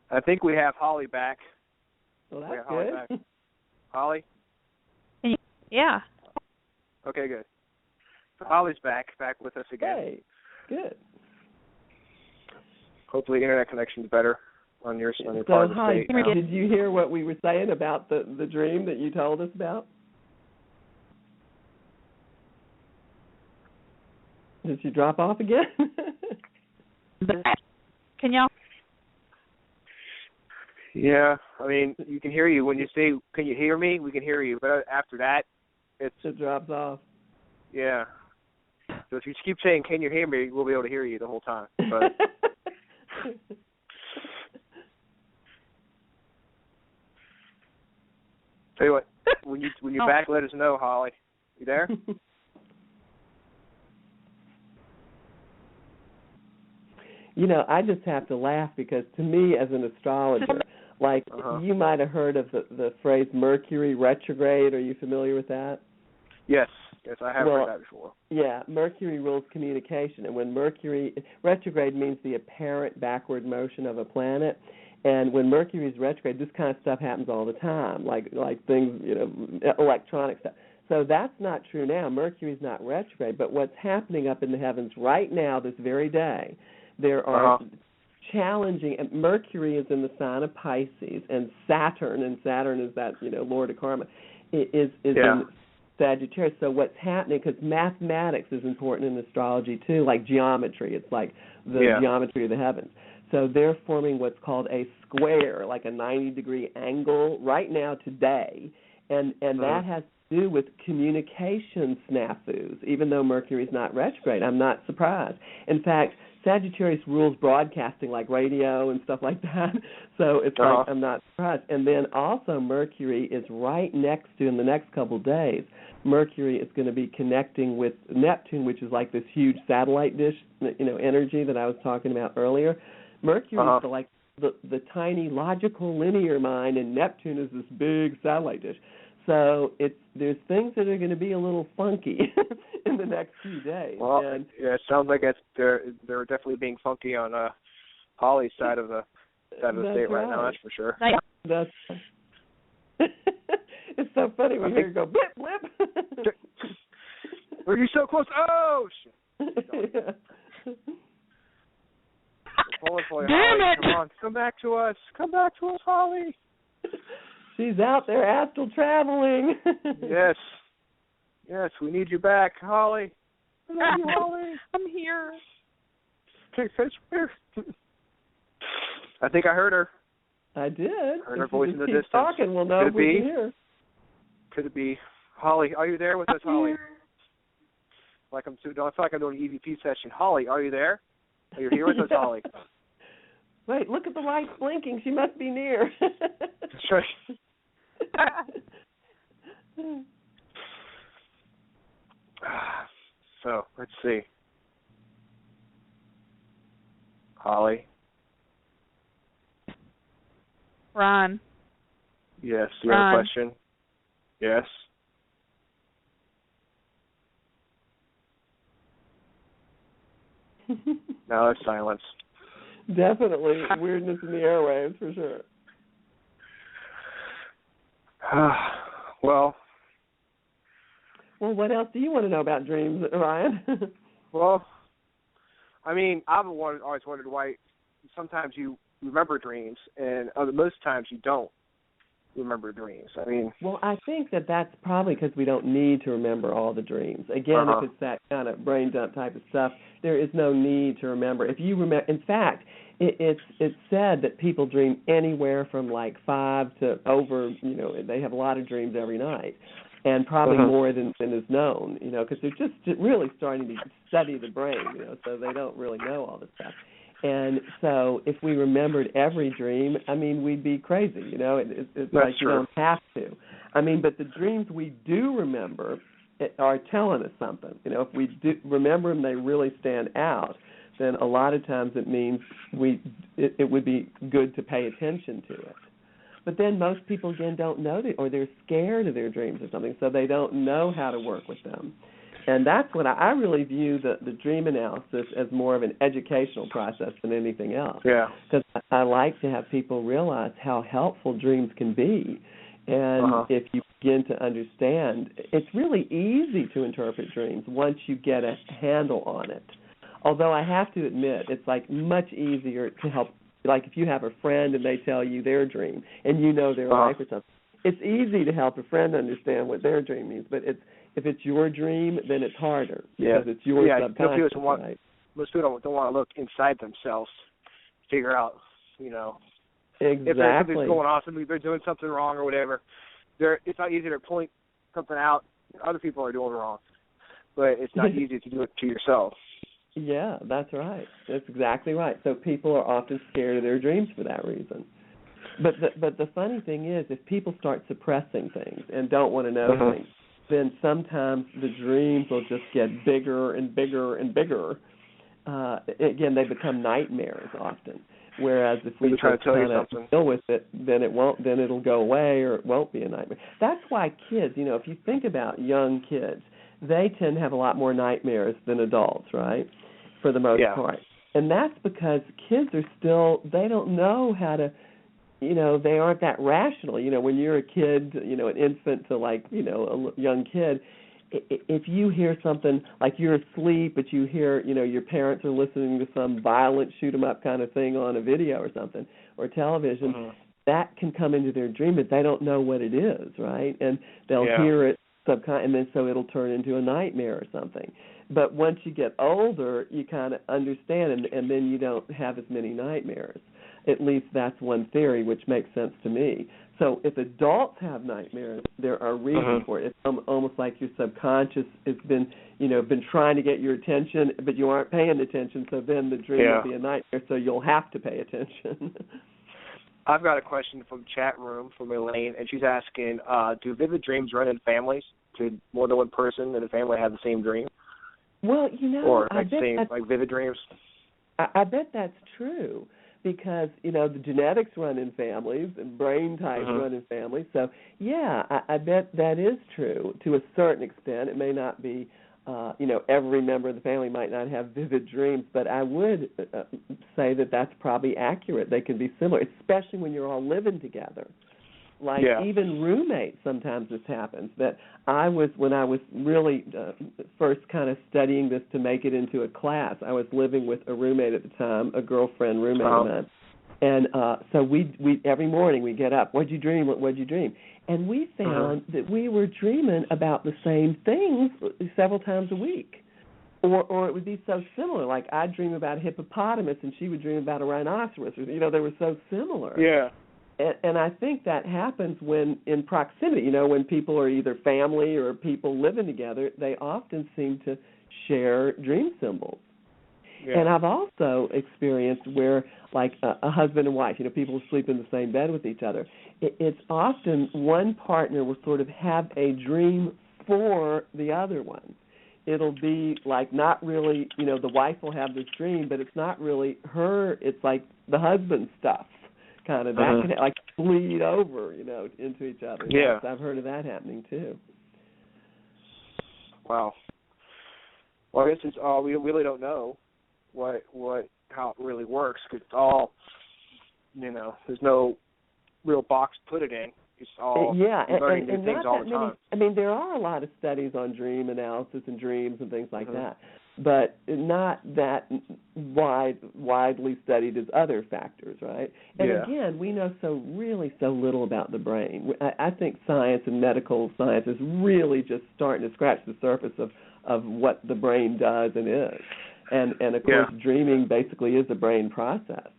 I think we have Holly back. Well, that's good. Holly? Yeah. Okay, good. So Holly's back with us again. Hey, good. Hopefully internet connection's better on your part of the state. So, did you hear what we were saying about the dream that you told us about? Did she drop off again? Can y'all? Yeah, I mean, you can hear you when you say, can you hear me? We can hear you, but after that, it drops off. Yeah. So if you keep saying, can you hear me, we'll be able to hear you the whole time. But tell you what, when you're back, let us know, Holly. You there? I just have to laugh because to me as an astrologer, like you might have heard of the phrase Mercury retrograde. Are you familiar with that? Yes, I have heard that before. Yeah, Mercury rules communication, and when Mercury retrograde means the apparent backward motion of a planet, and when Mercury is retrograde, this kind of stuff happens all the time, like things, electronic stuff. So that's not true now. Mercury's not retrograde, but what's happening up in the heavens right now, this very day, there are challenging, and Mercury is in the sign of Pisces, and Saturn is that, Lord of Karma, is in Sagittarius. So what's happening, because mathematics is important in astrology too, like geometry. It's like the geometry of the heavens. So they're forming what's called a square, like a 90-degree angle right now today, and that has to do with communication snafus. Even though Mercury's not retrograde, I'm not surprised. In fact, Sagittarius rules broadcasting, like radio and stuff like that. So it's like I'm not surprised. And then also Mercury is right next to, in the next couple of days, Mercury is going to be connecting with Neptune, which is like this huge satellite dish, energy that I was talking about earlier. Mercury is the tiny logical linear mind, and Neptune is this big satellite dish. So there's things that are going to be a little funky in the next few days. Well, it sounds like they're definitely being funky on Holly's side of the state right now. That's for sure. That's it's so funny when you hear it go blip blip. Were you so close? Oh shit! Yeah. We're pulling for you, Damn Holly. it! Come on, come back to us, Holly. She's out there astral traveling. Yes, we need you back, Holly. I love you, Holly. I'm here. I think I heard her. I did. Heard her voice in the distance. Talking, we'll know we can hear. Could it be Holly? Are you there with us, Holly? I feel like I'm doing an EVP session. Holly, are you there? Are you here with us, Holly? Wait, look at the lights blinking. She must be near. That's right. So, let's see. Ryan. Yes, you have a question? Yes. No, it's silence. Definitely weirdness in the airwaves, for sure. Well, what else do you want to know about dreams, Ryan? Well, I mean, I've always wondered why sometimes you remember dreams and most times you don't remember dreams. I mean, well, I think that's probably because we don't need to remember all the dreams. Again, if it's that kind of brain dump type of stuff, there is no need to remember. If you remember, in fact, it's said that people dream anywhere from like 5 to over. They have a lot of dreams every night, and probably more than is known. Because they're just really starting to study the brain. So they don't really know all this stuff. And so if we remembered every dream, I mean, we'd be crazy, It's That's like you true. don't have to. I mean, but the dreams we do remember are telling us something. If we do remember them, they really stand out, then a lot of times it means it would be good to pay attention to it. But then most people, again, don't know or they're scared of their dreams or something, so they don't know how to work with them. And that's what I really view the dream analysis as more of an educational process than anything else. Yeah. Because I like to have people realize how helpful dreams can be. And if you begin to understand, it's really easy to interpret dreams once you get a handle on it. Although I have to admit, it's like much easier to help. Like if you have a friend and they tell you their dream and their life or something, it's easy to help a friend understand what their dream means. But if it's your dream, then it's harder because it's your subconscious. Right? Most people don't want to look inside themselves, figure out, exactly. if something's going on, they're doing something wrong or whatever. It's not easy to point something out other people are doing wrong, but it's not easy to do it to yourself. Yeah, that's right. That's exactly right. So people are often scared of their dreams for that reason. But the funny thing is, if people start suppressing things and don't want to know things, then sometimes the dreams will just get bigger and bigger and bigger. Again, they become nightmares often. Whereas if we try to tell you something, deal with it, then it won't. Then it'll go away, or it won't be a nightmare. That's why kids, if you think about young kids, they tend to have a lot more nightmares than adults, right? For the most part. And that's because kids are still, they don't know how to, they aren't that rational. When you're a kid, an infant to a young kid, if you hear something like you're asleep, but you hear, your parents are listening to some violent shoot-'em-up kind of thing on a video or something, or television, that can come into their dream, but they don't know what it is, right? And they'll hear it and then so it'll turn into a nightmare or something. But once you get older, you kind of understand, and then you don't have as many nightmares. At least that's one theory, which makes sense to me. So if adults have nightmares, there are reasons for it. It's almost like your subconscious has been trying to get your attention, but you aren't paying attention, so then the dream will be a nightmare, so you'll have to pay attention. I've got a question from the chat room from Elaine, and she's asking, do vivid dreams run in families? Could more than one person in a family have the same dream? Well, or vivid dreams? I bet that's true because, the genetics run in families and brain types run in families. So, I bet that is true to a certain extent. It may not be, every member of the family might not have vivid dreams, but I would say that that's probably accurate. They can be similar, especially when you're all living together. Like even roommates, sometimes this happens. That when I was really first kind of studying this to make it into a class, I was living with a roommate at the time, a girlfriend roommate of mine. And so we every morning we get up, what'd you dream? What'd you dream? And we found that we were dreaming about the same things several times a week. Or it would be so similar. Like I'd dream about a hippopotamus and she would dream about a rhinoceros. They were so similar. Yeah. And I think that happens when in proximity, when people are either family or people living together, they often seem to share dream symbols. Yeah. And I've also experienced where, like a husband and wife, people sleep in the same bed with each other. It's often one partner will sort of have a dream for the other one. It'll be like not really, the wife will have this dream, but it's not really her. It's like the husband's stuff kind of that can like bleed over, into each other. Yeah, I've heard of that happening too. Wow. Well, I guess it's all we really don't know how it really works, because it's all, there's no real box to put it in. It's all learning new things all the time. I mean, there are a lot of studies on dream analysis and dreams and things like that, but not that widely studied as other factors, right? And again, we know so little about the brain. I think science and medical science is really just starting to scratch the surface of what the brain does and is. And of course, dreaming basically is a brain process.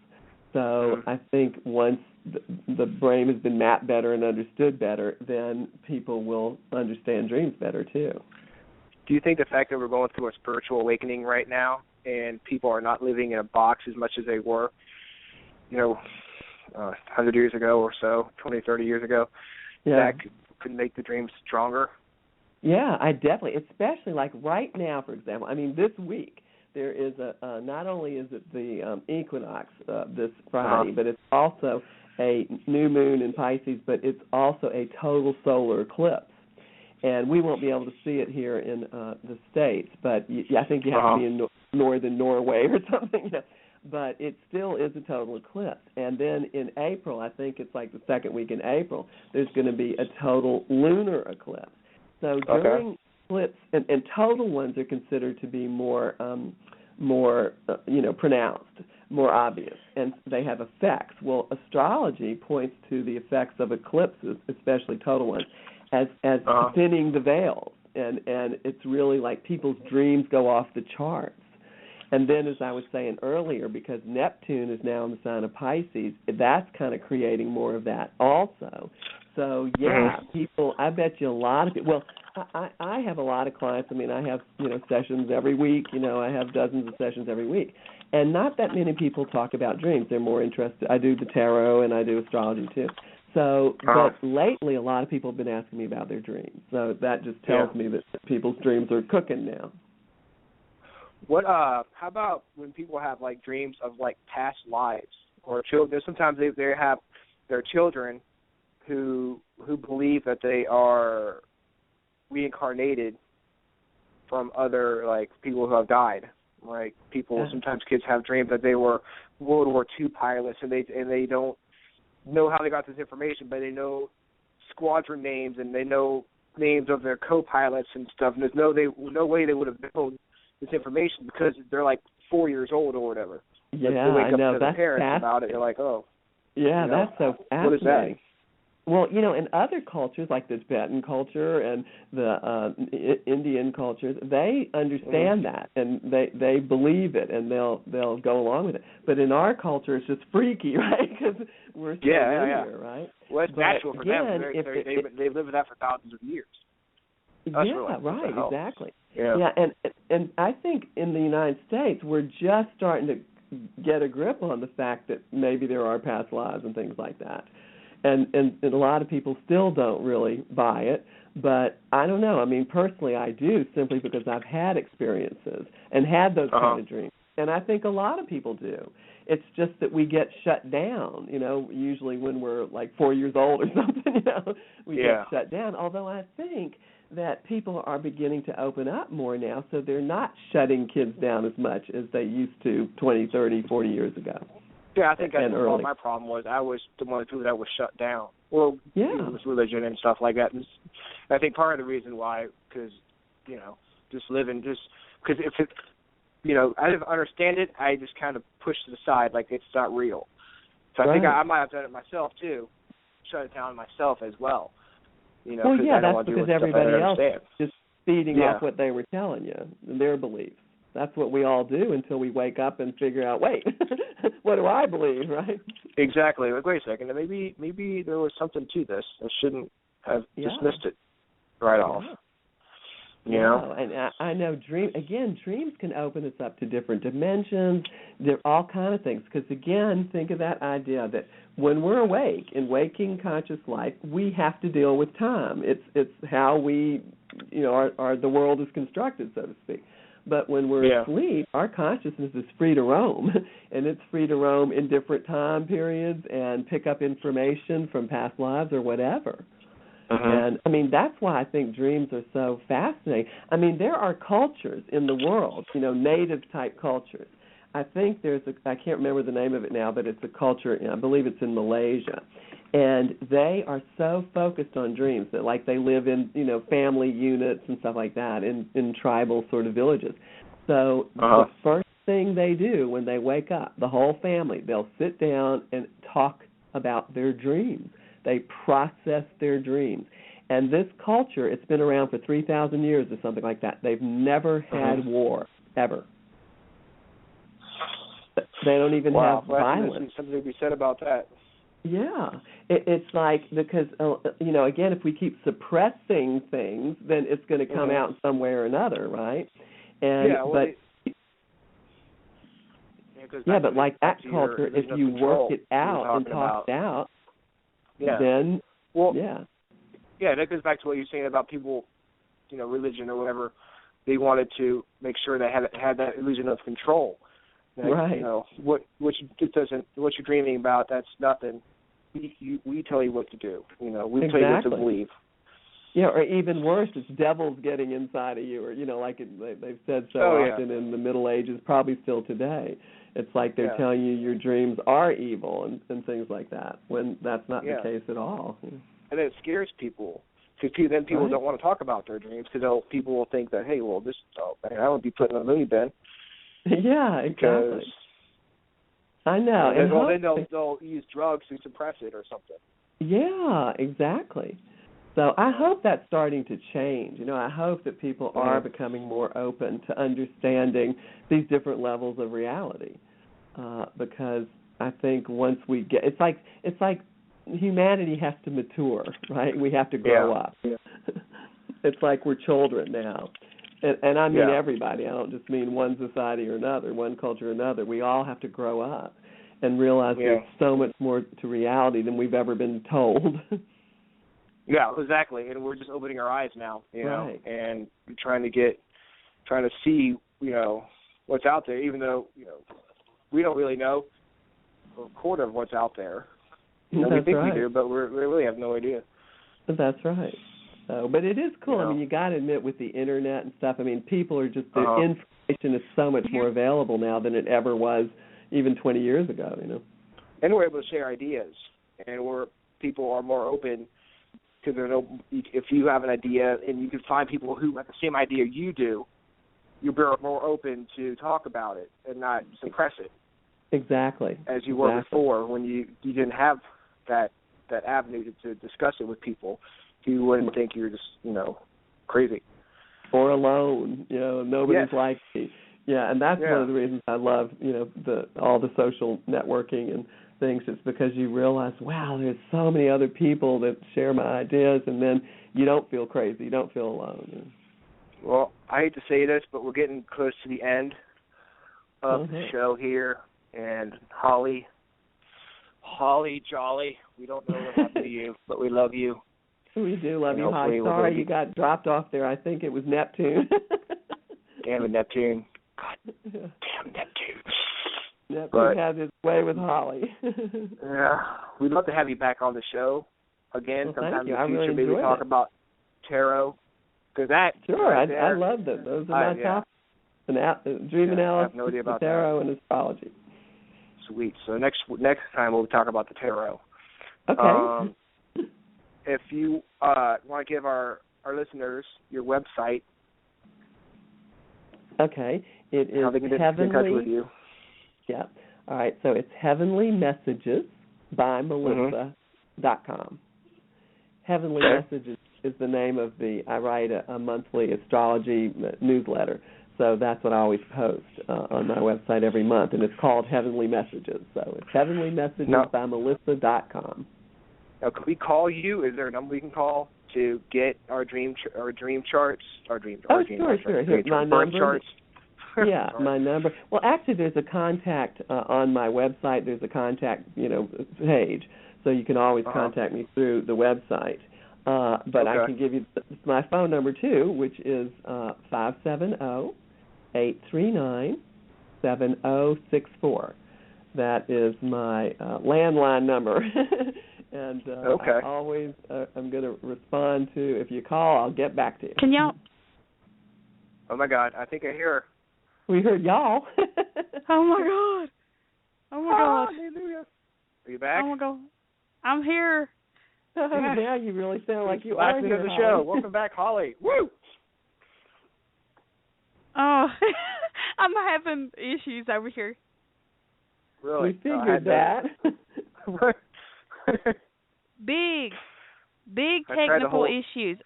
So I think once the brain has been mapped better and understood better, then people will understand dreams better too. Do you think the fact that we're going through a spiritual awakening right now and people are not living in a box as much as they were, 100 years ago or so, 20, 30 years ago, that could make the dreams stronger? Yeah, I definitely, especially like right now, for example. I mean, this week, there is not only is it the equinox this Friday, but it's also a new moon in Pisces, but it's also a total solar eclipse. And we won't be able to see it here in the States, but I think you have to be in northern Norway or something. But it still is a total eclipse. And then in April, I think it's like the second week in April, there's going to be a total lunar eclipse. So during eclipse, and total ones are considered to be more pronounced, more obvious, and they have effects. Well, astrology points to the effects of eclipses, especially total ones, as thinning the veils, and it's really like people's dreams go off the charts. And then, as I was saying earlier, because Neptune is now in the sign of Pisces, that's kind of creating more of that also. So, people, I bet you a lot of people, well, I have a lot of clients. I mean, I have, sessions every week. I have dozens of sessions every week. And not that many people talk about dreams. They're more interested. I do the tarot and I do astrology too. So, but lately a lot of people have been asking me about their dreams. So that just tells me that people's dreams are cooking now. What? How about when people have like dreams of like past lives or children? Sometimes they have their children who believe that they are reincarnated from other like people who have died. Like people, sometimes kids have dreams that they were World War II pilots, and they don't know how they got this information, but they know squadron names and they know names of their co-pilots and stuff. And there's no way they would have known this information because they're like 4 years old or whatever. Yeah, they wake I know. up to their parents about it. They're like, oh. Yeah, that's so fascinating. What is that? Well, in other cultures, like the Tibetan culture and the Indian cultures, they understand that, and they believe it, and they'll go along with it. But in our culture, it's just freaky, right? Because we're so linear, right? Well, it's natural for them. They've lived with that for thousands of years. Right, exactly. Yeah, and I think in the United States, we're just starting to get a grip on the fact that maybe there are past lives and things like that. And a lot of people still don't really buy it, but I don't know. I mean, personally, I do, simply because I've had experiences and had those kind of dreams, and I think a lot of people do. It's just that we get shut down, usually when we're like 4 years old or something, we get shut down, although I think that people are beginning to open up more now, so they're not shutting kids down as much as they used to 20, 30, 40 years ago. Yeah, I think that's what my problem was. I was the one that was shut down. Well, it was religion and stuff like that. And I think part of the reason why, because, just living, because if it, I didn't understand it, I just kind of pushed it aside like it's not real. So I think I might have done it myself, too, shut it down myself as well. That's because everybody else is just feeding off what they were telling you, their beliefs. That's what we all do until we wake up and figure out, wait, what do I believe, right? Exactly. Like, wait a second. Maybe there was something to this. I shouldn't have dismissed it right off. And I know dreams can open us up to different dimensions, all kind of things. Because, again, think of that idea that when we're awake, in waking conscious life, we have to deal with time. It's how we, the world is constructed, so to speak. But when we're asleep, our consciousness is free to roam, and it's free to roam in different time periods and pick up information from past lives or whatever. And, I mean, that's why I think dreams are so fascinating. I mean, there are cultures in the world, you know, native-type cultures. I think I can't remember the name of it now, but it's a culture, I believe it's in Malaysia. And they are so focused on dreams that, like, they live in, you know, family units and stuff like that in tribal sort of villages. So the first thing they do when they wake up, the whole family, they'll sit down and talk about their dreams. They process their dreams. And this culture, it's been around for 3,000 years or something like that. They've never had war, ever. They don't even have violence. There's something to be said about that. Yeah. It's like, because, you know, again, if we keep suppressing things, then it's going to come out some way or another, right? And but like that culture, if you work it out and talk it out, then, that goes back to what you're saying about people, you know, religion or whatever. They wanted to make sure they had that illusion of control. Like, you know, what you're dreaming about, that's nothing. We tell you what to do. You know, we tell you what to believe. Yeah, or even worse, it's devils getting inside of you, or, you know, like they've said so often in the Middle Ages, probably still today. It's like they're telling you your dreams are evil and things like that, when that's not the case at all. And it scares people, because then people don't want to talk about their dreams, because people will think that, hey, well, I won't be put in a loony bin. Yeah, exactly. I know. And then they'll use drugs to suppress it or something. Yeah, exactly. So I hope that's starting to change. You know, I hope that people are becoming more open to understanding these different levels of reality, because I think once we get, it's like humanity has to mature, right? We have to grow up. Yeah. It's like we're children now. And I mean everybody. I don't just mean one society or another, one culture or another. We all have to grow up and realize there's so much more to reality than we've ever been told. Yeah, exactly. And we're just opening our eyes now, you know, and trying to see, you know, what's out there, even though, you know, we don't really know a quarter of what's out there. You know, we think we do, but we really have no idea. That's right. But it is cool. You know? I mean, you got to admit, with the internet and stuff, I mean, people are just, the information is so much more available now than it ever was even 20 years ago, you know. And we're able to share ideas, and people are more open, because if you have an idea and you can find people who have the same idea you do, you're more open to talk about it and not suppress it. Exactly. As you were before, when you didn't have that avenue to discuss it with people. You wouldn't think you're just, you know, crazy. Or alone, you know, nobody's like me. Yeah, and that's one of the reasons I love, you know, all the social networking and things. It's because you realize, wow, there's so many other people that share my ideas, and then you don't feel crazy. You don't feel alone. Well, I hate to say this, but we're getting close to the end of the show here. And Holly Jolly, we don't know what happened to you, but we love you. We do love you, Holly. Sorry you got dropped off there. I think it was Neptune. Damn it, Neptune. God damn Neptune. Neptune had his way with Holly. Yeah. We'd love to have you back on the show again sometime in the future. Maybe talk about tarot. Cause I love them. Those are my topics. Dream analysis, no idea about tarot, and astrology. Sweet. So next time we'll talk about the tarot. Okay. If you want to give our listeners your website. Okay. It is how they can get in touch with you. Yeah. All right. So it's Heavenly Messages by Melissa.com. Heavenly Messages is the name of I write a monthly astrology newsletter. So that's what I always post on my website every month. And it's called Heavenly Messages. So it's Heavenly Messages by Melissa.com. Now, can we call you? Is there a number we can call to get our dream charts? Sure. Here's my number. Charts. Yeah, my number. Well, actually, there's a contact on my website. There's a contact, page, so you can always contact me through the website. But I can give you my phone number too, which is 570-866-8255. 839-7064. That is my landline number. And I always I'm going to respond to, if you call, I'll get back to you. Can y'all? Oh, my God. I think I hear her. We heard y'all. Oh, my God. Oh, my God. Hallelujah. Are you back? Oh, my God. I'm here. Now you really sound like you last are minute here, of the Holly. show. Welcome back, Holly. Woo! Oh, I'm having issues over here. Really? We figured that. Big technical issues.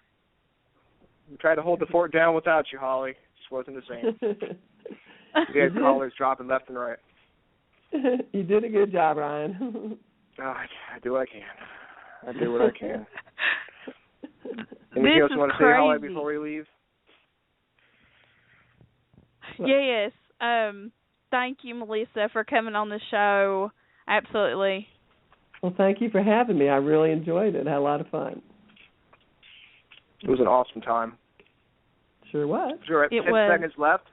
We tried to hold the fort down without you, Holly. Just wasn't the same. We had callers dropping left and right. You did a good job, Ryan. I do what I can. I do what I can. Anything else you want to say, Holly, before we leave? Yes. Thank you, Melissa, for coming on the show. Absolutely. Well, thank you for having me. I really enjoyed it. I had a lot of fun. It was an awesome time. Sure was. Sure, 10 was. seconds left.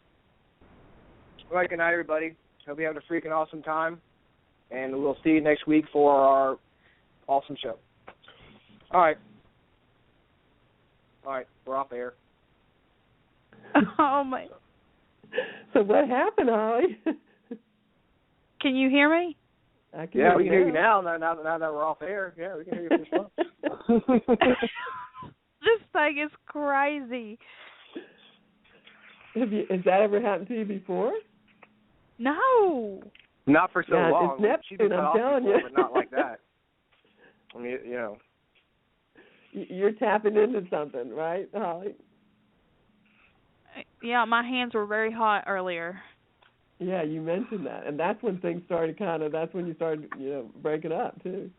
All right, good night, everybody. Hope you're having a freaking awesome time. And we'll see you next week for our awesome show. All right. All right, we're off air. Oh, my. So what happened, Holly? Can you hear me? I can we can hear you now. Now that we're off air. Yeah, we can hear you pretty well. This thing is crazy. Has that ever happened to you before? No. Not for so long. It's Neptune, She's been cut I'm off telling before, you. but not like that. I mean, you know. You're tapping into something, right, Holly? Yeah, my hands were very hot earlier. Yeah, you mentioned that. And that's when things started that's when you started, breaking up, too.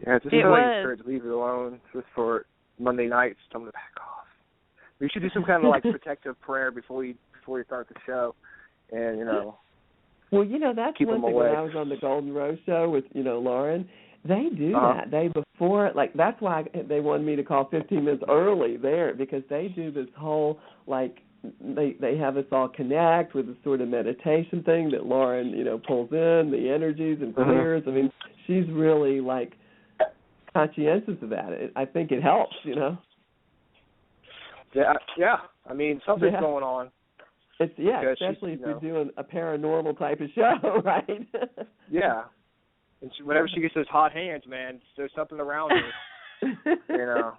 Yeah, just encourage leave it alone just for Monday nights. Tell them to back off. We should do some kind of protective prayer before we start the show, and Well, that's keep one thing. away. When I was on the Golden Rose show with Lauren, they do that. They before that's why they wanted me to call 15 minutes early there, because they do this whole they have us all connect with a sort of meditation thing that Lauren pulls in the energies and clears. I mean, she's really conscientious of that. I think it helps. Yeah. I mean, something's going on. It's especially if you're doing a paranormal type of show, right? Yeah. And whenever she gets those hot hands, man, there's something around her.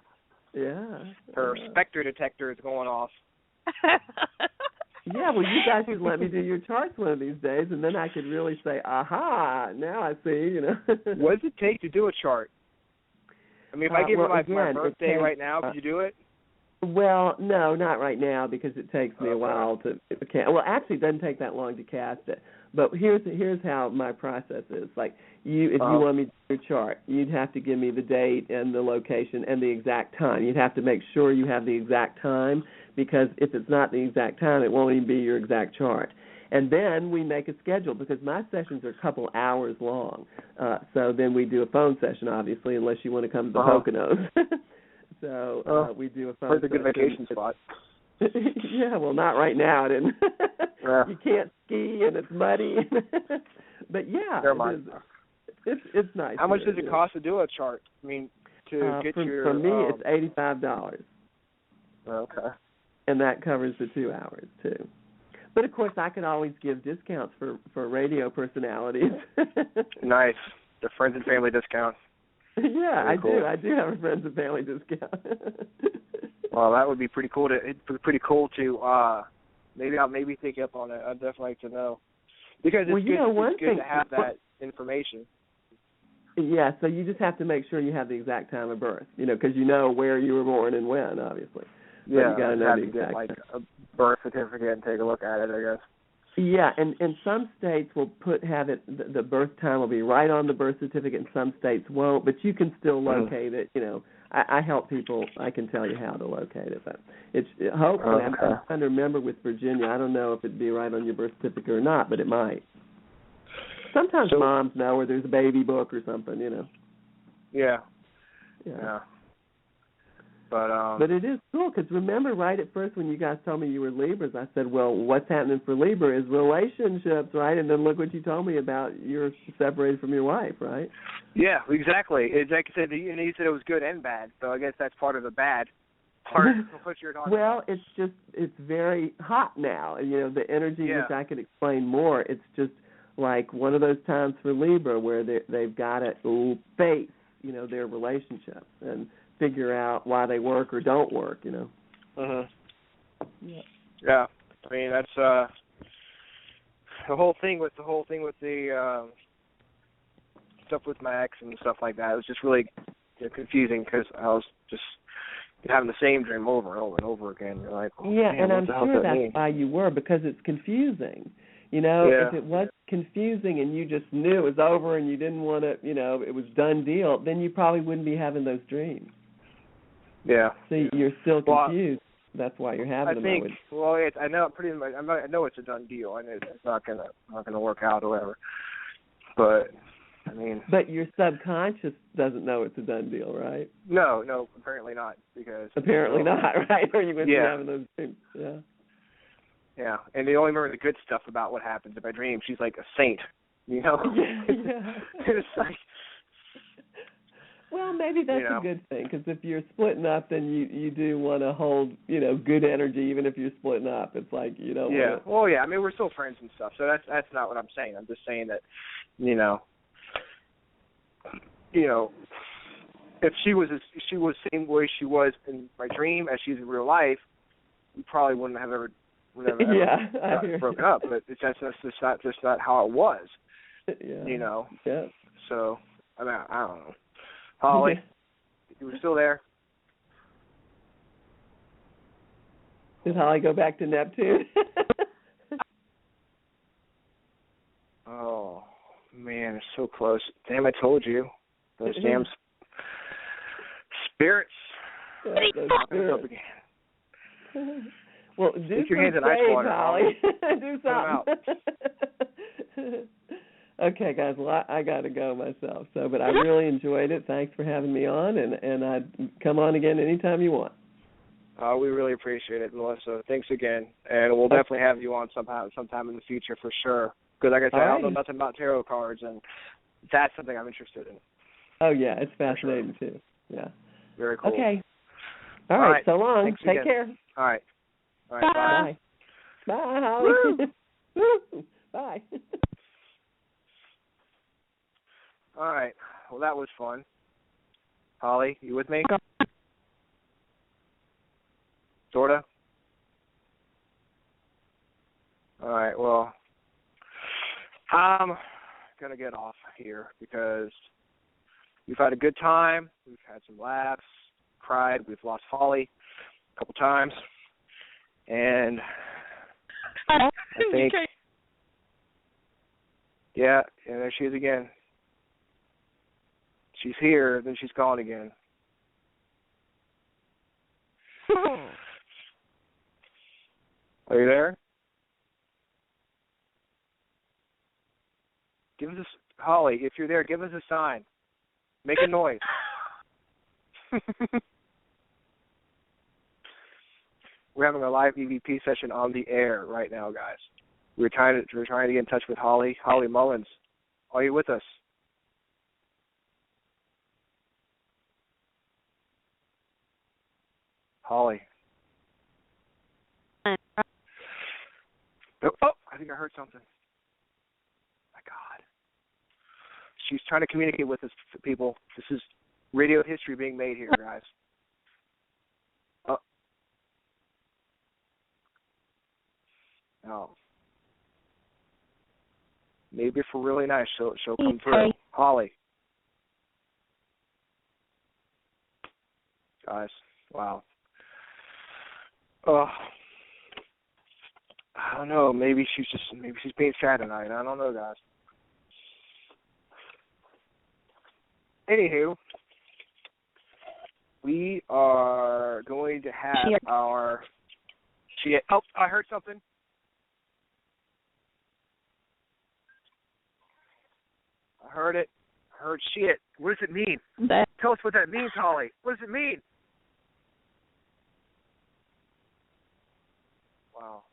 Yeah. Her specter detector is going off. Yeah, well, you guys should let me do your charts one of these days, and then I could really say, aha, now I see, What does it take to do a chart? I mean, if I give you my birthday right now, could you do it? Well, no, not right now, because it takes me a while to cast. Well, actually, it doesn't take that long to cast it. But here's how my process is. If you want me to do your chart, you'd have to give me the date and the location and the exact time. You'd have to make sure you have the exact time, because if it's not the exact time, it won't even be your exact chart. And then we make a schedule, because my sessions are a couple hours long. So then we do a phone session, obviously, unless you want to come to the Poconos. So we do a phone session. It's a good vacation spot. Yeah, well, not right now. You can't ski, and it's muddy. But yeah, never mind. It's nice. How much does it cost to do a chart? I mean, to get for me, it's $85. Okay. And that covers the 2 hours too. But of course, I can always give discounts for radio personalities. Nice. The friends and family discounts. Yeah, I do. I do have a friends and family discount. Well, that would be pretty cool to maybe I'll take you up on it. I'd definitely like to know, because it's good to have that information. Yeah, so you just have to make sure you have the exact time of birth, because where you were born and when, obviously. But yeah, you got to know the exact time. A birth certificate and take a look at it, I guess. Yeah, and some states will have it. The birth time will be right on the birth certificate, and some states won't. But you can still locate it. I help people. I can tell you how to locate it. But it's hopefully. I'm trying to remember with Virginia. I don't know if it'd be right on your birth certificate or not, but it might. Sometimes moms know, or there's a baby book or something. Yeah. But it is cool because remember, right at first when you guys told me you were Libras, I said, well, what's happening for Libra is relationships, right? And then look what you told me about you're separated from your wife, right? Yeah, exactly. It's like I said, and you said it was good and bad, so I guess that's part of the bad part of what you're talking about. Well, it's very hot now, and the energy, which I could explain more. It's just like one of those times for Libra where they've got to face, their relationships and figure out why they work or don't work, Yeah. Yeah. I mean, that's the whole thing with the stuff with my ex and stuff like that. It was just really confusing because I was just having the same dream over and over and over again. You're like, and I'm sure that's why you were, because it's confusing. If it was confusing and you just knew it was over and you didn't want to, it was done deal, then you probably wouldn't be having those dreams. Yeah. So you're still confused. That's why you're having them. I know pretty much. I know it's a done deal. I know it's not gonna work out or whatever. But I mean. But your subconscious doesn't know it's a done deal, right? No, apparently not. Apparently not, right? Or you wouldn't be having those dreams. Yeah. Yeah, and they only remember the good stuff about what happens in my dream. She's like a saint, Yeah. It's like. Well, maybe that's a good thing, because if you're splitting up, then you do want to hold, good energy, even if you're splitting up. It's like you don't want to... Well, yeah, I mean, we're still friends and stuff, so that's not what I'm saying. I'm just saying that, if she was the same way she was in my dream as she's in real life, we probably wouldn't have ever broken up. But it's just not how it was. Yeah. Yeah. So I mean, I don't know. Holly, you were still there? Did Holly go back to Neptune? Oh, man, it's so close. Damn, I told you. Those damn spirits. Up again. Well, do your hands in ice water, Holly. Do something. Okay, guys, well, I got to go myself. But I really enjoyed it. Thanks for having me on, and I'd come on again anytime you want. We really appreciate it, Melissa. Thanks again, and we'll definitely have you on sometime in the future for sure. Because, like I said, I don't know nothing about tarot cards, and that's something I'm interested in. Oh, yeah, it's fascinating, too. Yeah. Very cool. Okay. All right, so long. Thanks Take again. care. All right. Bye. Bye, Holly. Woo. Bye. All right. Well, that was fun. Holly, you with me? Sorta? All right. Well, I'm going to get off here because we've had a good time. We've had some laughs, cried. We've lost Holly a couple times. And I think, and there she is again. She's here, then she's gone again. Are you there? Give us Holly, if you're there, give us a sign. Make a noise. We're having a live EVP session on the air right now, guys. We're trying to get in touch with Holly Mullins. Are you with us? Holly. Oh, I think I heard something. My God. She's trying to communicate with us, people. This is radio history being made here, guys. Oh. Maybe if we're really nice, she'll come through. Holly. Guys, wow. Oh, I don't know. Maybe she's being sad tonight. I don't know, guys. Anywho, we are going to have our. Oh, I heard something. I heard it. I heard shit. What does it mean? Tell us what that means, Holly. What does it mean? Wow.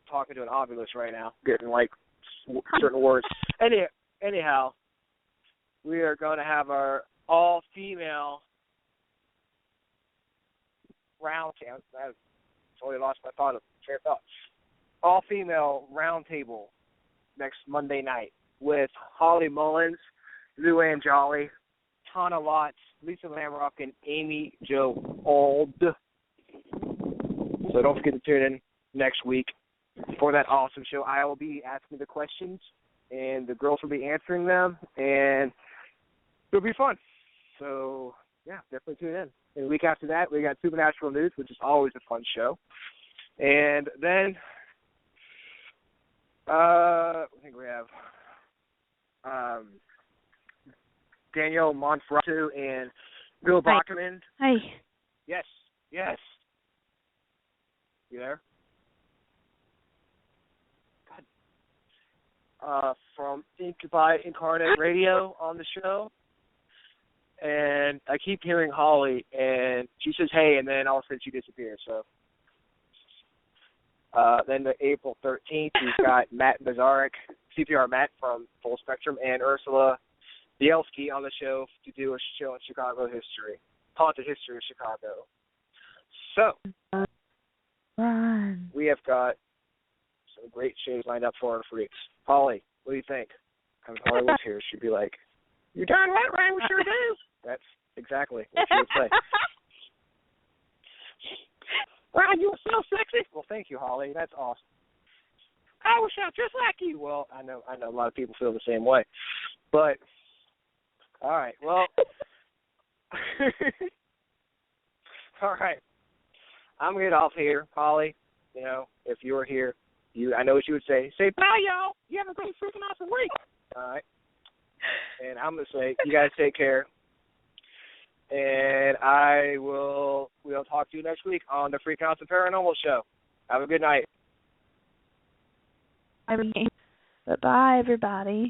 Talking to an ovulus right now, getting like certain words. Anyhow, we are going to have our all-female round table. I totally lost my train of thought. All-female round table next Monday night with Holly Mullins, Luann Jolly, Tana Lotz, Lisa Lamrock, and Amy Jo Auld. So don't forget to tune in next week for that awesome show. I will be asking the questions, and the girls will be answering them, and it'll be fun. So, yeah, definitely tune in. And the week after that, we got Supernatural News, which is always a fun show. And then I think we have Danielle Monferrato and Bill Bachman. Hey. Yes. You there? From Incubi Incarnate Radio on the show. And I keep hearing Holly, and she says, hey, and then all of a sudden she disappears. So then the April 13th, we've got Matt Bazarek, CPR Matt from Full Spectrum, and Ursula Bielski on the show to do a show on Chicago history, haunted history of Chicago. So we have got some great shows lined up for our freaks. Holly, what do you think? If Holly was here, she'd be like, "You're darn right, Ryan, we sure do." That's exactly what she would say. Ryan, you were so sexy. Well, thank you, Holly. That's awesome. I was shot just like you. Well, I know a lot of people feel the same way. But, all right, well, all right. I'm going to get off here, Holly. You know, if you were here, I know what you would say. Say, bye, y'all. You have a great freaking awesome week. All right. And I'm going to say, you guys take care. And we'll talk to you next week on the Freakin Awesome Paranormal Show. Have a good night. Bye, everybody.